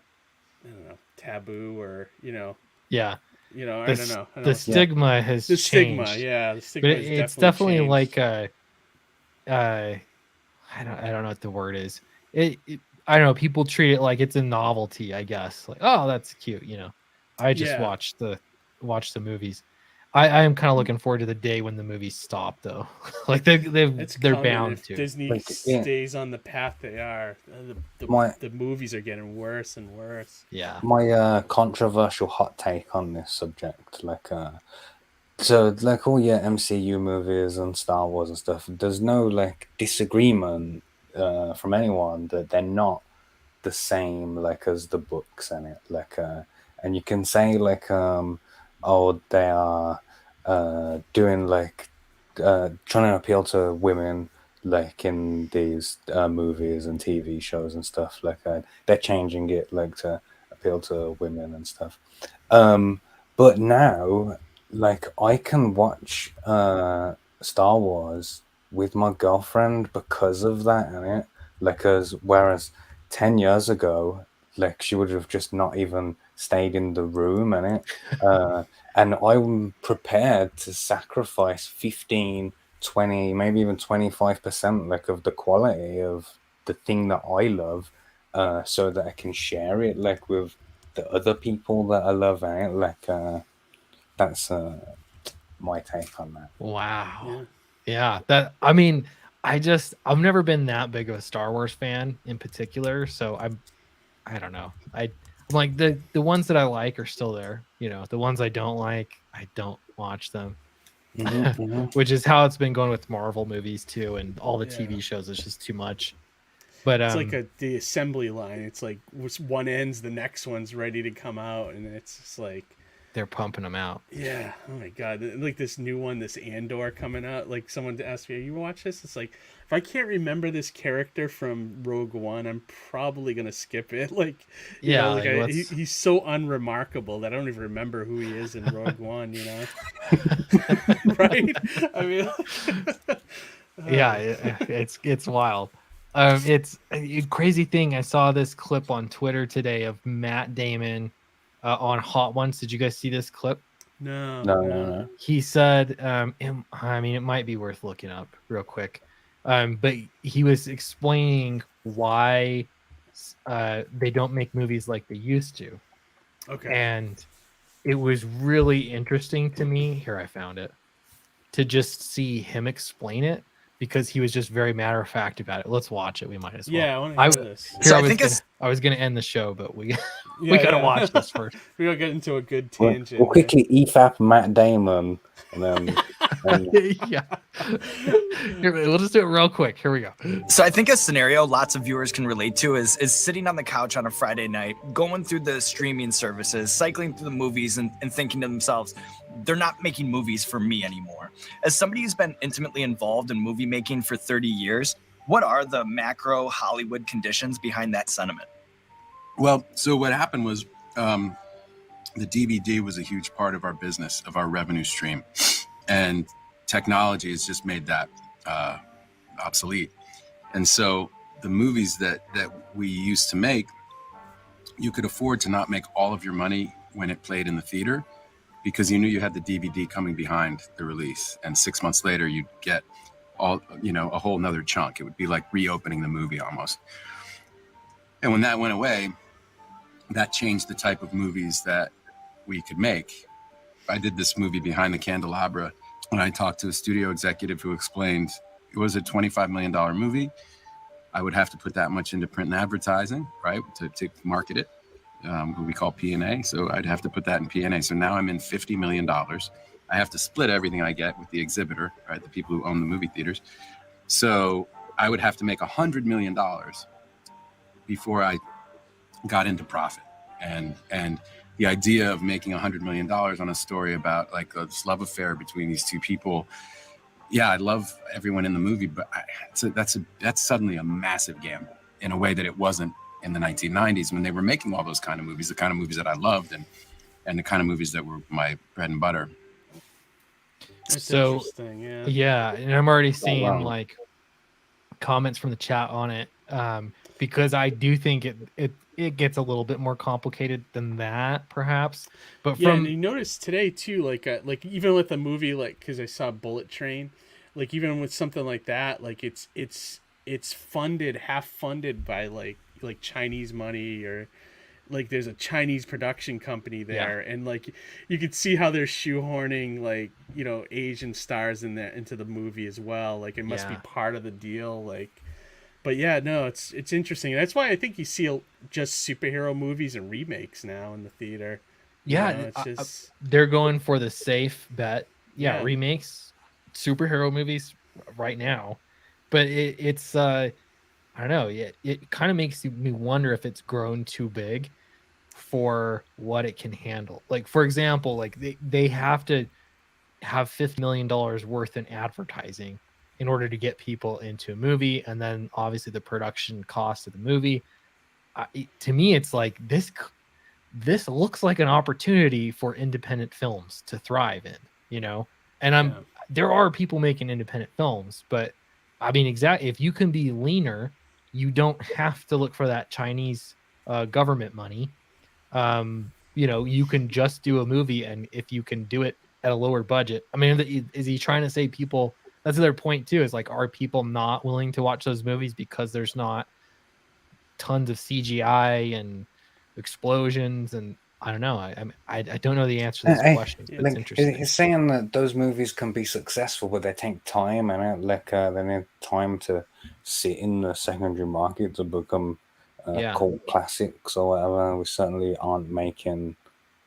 I don't know, taboo or, you know. Yeah. You know, I don't know. The stigma has changed. Stigma, yeah. The stigma but it's definitely changed. Like I don't know what the word is. I don't know. People treat it like it's a novelty, I guess. Like, oh, that's cute, you know. I just watch the movies. I am kind of looking forward to the day when the movies stop, though. Like they're bound if to. Disney like, stays on the path they are. The movies are getting worse and worse. Yeah. My controversial hot take on this subject, like, so like all your MCU movies and Star Wars and stuff, there's no like disagreement from anyone that they're not the same like as the books in it, like and you can say like oh, they are doing like trying to appeal to women like in these movies and TV shows and stuff, like they're changing it like to appeal to women and stuff. But now like I can watch Star Wars with my girlfriend because of that in it, like as whereas 10 years ago like she would have just not even stayed in the room in it, and I'm prepared to sacrifice 15, 20, maybe even 25% like of the quality of the thing that I love, so that I can share it like with the other people that I love in it. Like that's my take on that. Wow. Yeah. That, I mean, I've never been that big of a Star Wars fan in particular, so I don't know. I'm like the ones that I like are still there. You know, the ones I don't like, I don't watch them. Which is how it's been going with Marvel movies too, and all the TV shows. It's just too much. But it's like the assembly line. It's like one ends, the next one's ready to come out, and it's just like they're pumping them out. Yeah. Oh my god. Like this new one, this Andor coming out. Like someone asked me, "You watch this?" It's like if I can't remember this character from Rogue One, I'm probably gonna skip it. Like, yeah, know, like he's so unremarkable that I don't even remember who he is in Rogue One. You know, right? I mean, yeah, it's wild. It's a crazy thing. I saw this clip on Twitter today of Matt Damon on Hot Ones. Did you guys see this clip? No. He said, I mean, it might be worth looking up real quick. But he was explaining why they don't make movies like they used to. Okay. And it was really interesting to me. Here, I found it. To just see him explain it, because he was just very matter of fact about it. Let's watch it. We might as well. Yeah, I want to hear this. So I was going to end the show, but we gotta watch this first. We gotta get into a good tangent. We'll quickly EFAP Matt Damon, and then yeah. Here, we'll just do it real quick. Here we go. So I think a scenario lots of viewers can relate to is sitting on the couch on a Friday night, going through the streaming services, cycling through the movies, and thinking to themselves, they're not making movies for me anymore. As somebody who's been intimately involved in movie making for 30 years, what are the macro Hollywood conditions behind that sentiment? Well, so what happened was the DVD was a huge part of our business, of our revenue stream. And technology has just made that obsolete. And so the movies that we used to make, you could afford to not make all of your money when it played in the theater, because you knew you had the DVD coming behind the release. And 6 months later, you'd get a whole nother chunk. It would be like reopening the movie almost. And when that went away, that changed the type of movies that we could make. I did this movie Behind the Candelabra, and I talked to a studio executive who explained it was a $25 million movie. I would have to put that much into print and advertising, right, to market it, who we call P&A. So I'd have to put that in P&A. So now I'm in $50 million. I have to split everything I get with the exhibitor, right, the people who own the movie theaters. So I would have to make $100 million before I got into profit. And the idea of making $100 million on a story about like this love affair between these two people, yeah, I love everyone in the movie, but that's suddenly a massive gamble in a way that it wasn't in the 1990s when they were making all those kind of movies, the kind of movies that I loved and the kind of movies that were my bread and butter. That's so interesting, yeah, and I'm already seeing like comments from the chat on it, because I do think it gets a little bit more complicated than that, perhaps. But and you notice today too, like even with a movie like, because I saw Bullet Train, like even with something like that, like it's half funded by like Chinese money, or like there's a Chinese production company there, and like you could see how they're shoehorning like Asian stars into the movie as well. Like it must be part of the deal, like. But yeah, no, it's interesting. That's why I think you see just superhero movies and remakes now in the theater. It's just... they're going for the safe bet. Yeah, remakes, superhero movies right now. But it's I don't know. It kind of makes me wonder if it's grown too big for what it can handle. Like, for example, like they have to have $50 million worth in advertising in order to get people into a movie, and then obviously the production cost of the movie. To me, it's like this looks like an opportunity for independent films to thrive in, you know. And there are people making independent films, but I mean, exactly, if you can be leaner, you don't have to look for that Chinese government money. You know, you can just do a movie, and if you can do it at a lower budget, I mean, is he trying to say people? That's their point too. Is like, are people not willing to watch those movies because there's not tons of CGI and explosions? And I don't know. I don't know the answer to this question. But it's interesting. He's saying that those movies can be successful, but they take time, and they need time to sit in the secondary market to become cult classics or whatever. We certainly aren't making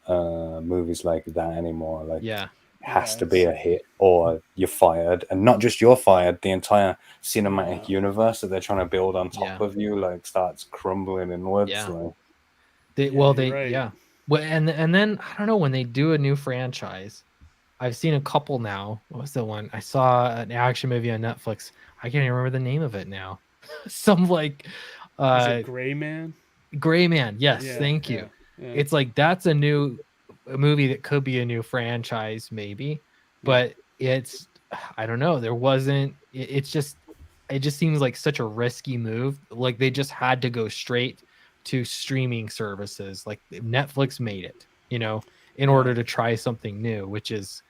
movies like that anymore. Like, it has to be a hit or you're fired, and not just you're fired, the entire cinematic universe that they're trying to build on top of you like starts crumbling inwards. Well, and then I don't know, when they do a new franchise, I've seen a couple now. What was the one I saw? An action movie on Netflix. I can't even remember the name of it now. Some like is it Gray Man? Gray Man, yes, thank you. It's like that's a movie that could be a new franchise, maybe, but it's, I don't know. There wasn't. It just seems like such a risky move. Like they just had to go straight to streaming services. Like Netflix made it, you know, in order to try something new, which is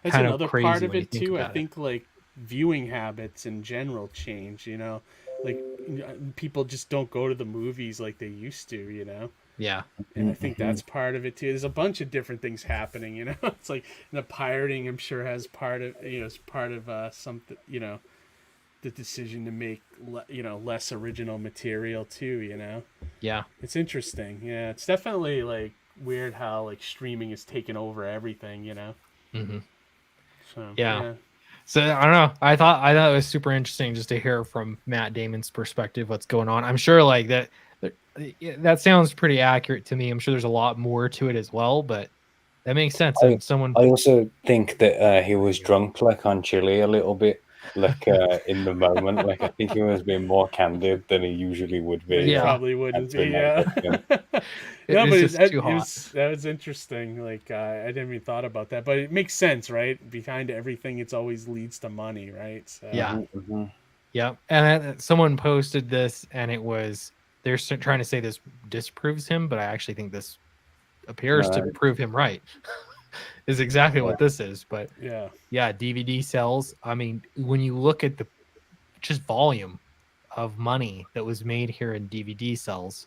that's kind another of crazy part of it too. I think like viewing habits in general change. You know, like people just don't go to the movies like they used to. You know. Yeah. And I think that's part of it too. There's a bunch of different things happening, you know. It's like the pirating, I'm sure, has part of, you know, it's part of something, you know, the decision to make, you know, less original material too, you know. Yeah. It's interesting. Yeah, it's definitely like weird how like streaming is taking over everything, you know. Mm-hmm. So yeah. So I don't know. I thought it was super interesting just to hear from Matt Damon's perspective what's going on. I'm sure like that sounds pretty accurate to me. I'm sure there's a lot more to it as well, but that makes sense. I I also think that he was drunk, like on Chili, a little bit, like in the moment. Like I think he was being more candid than he usually would be. He probably wouldn't be. Yeah. No, but that was interesting. Like I didn't even thought about that, but it makes sense, right? Behind everything, it's always leads to money, right? So. Yeah. Mm-hmm. Yeah. And someone posted this, and it was. They're trying to say this disproves him, but I actually think this appears to prove him right. Is exactly what this is. But yeah, DVD sales. I mean, when you look at the just volume of money that was made here in DVD sales,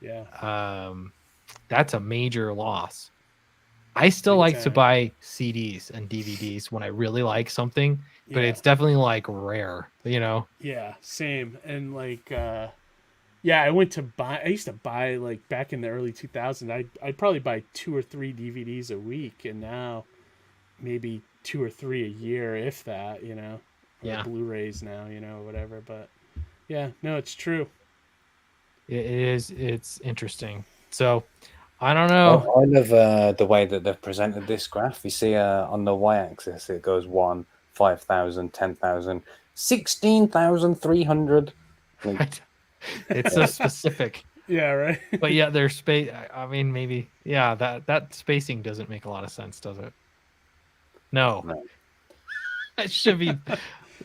that's a major loss. I still like to buy CDs and DVDs when I really like something, but it's definitely like rare, you know? Yeah, same. And like, I used to buy like back in the early 2000s, I'd probably buy 2 or 3 DVDs a week. And now maybe 2 or 3 a year, if that, you know, or Blu-rays now, you know, whatever. But yeah, no, it's true. It is. It's interesting. So I don't know. I love the way that they've presented this graph. You see on the y-axis, it goes 1, 5,000, 10,000, 16,300. It's so specific. Yeah, right. But yeah, there's space. I mean, maybe. Yeah, that spacing doesn't make a lot of sense, does it? No. It should be.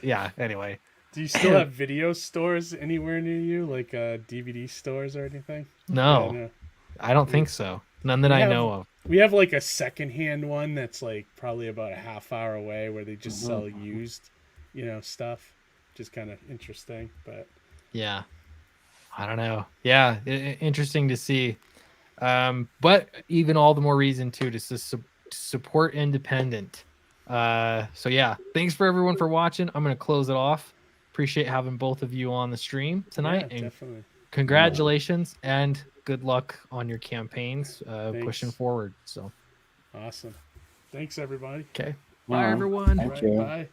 Yeah. Anyway. Do you still have video stores anywhere near you, like DVD stores or anything? No. Yeah, no. I don't think so. None that I know of. We have like a secondhand one that's like probably about a half hour away where they just sell used, you know, stuff. Which is kind of interesting, but yeah, I don't know. Yeah, interesting to see. But even all the more reason too to support independent. So yeah, thanks for everyone for watching. I'm gonna close it off. Appreciate having both of you on the stream tonight, and definitely. Congratulations and good luck on your campaigns pushing forward. So awesome. Thanks everybody. Okay. Bye everyone. Thank you. Bye.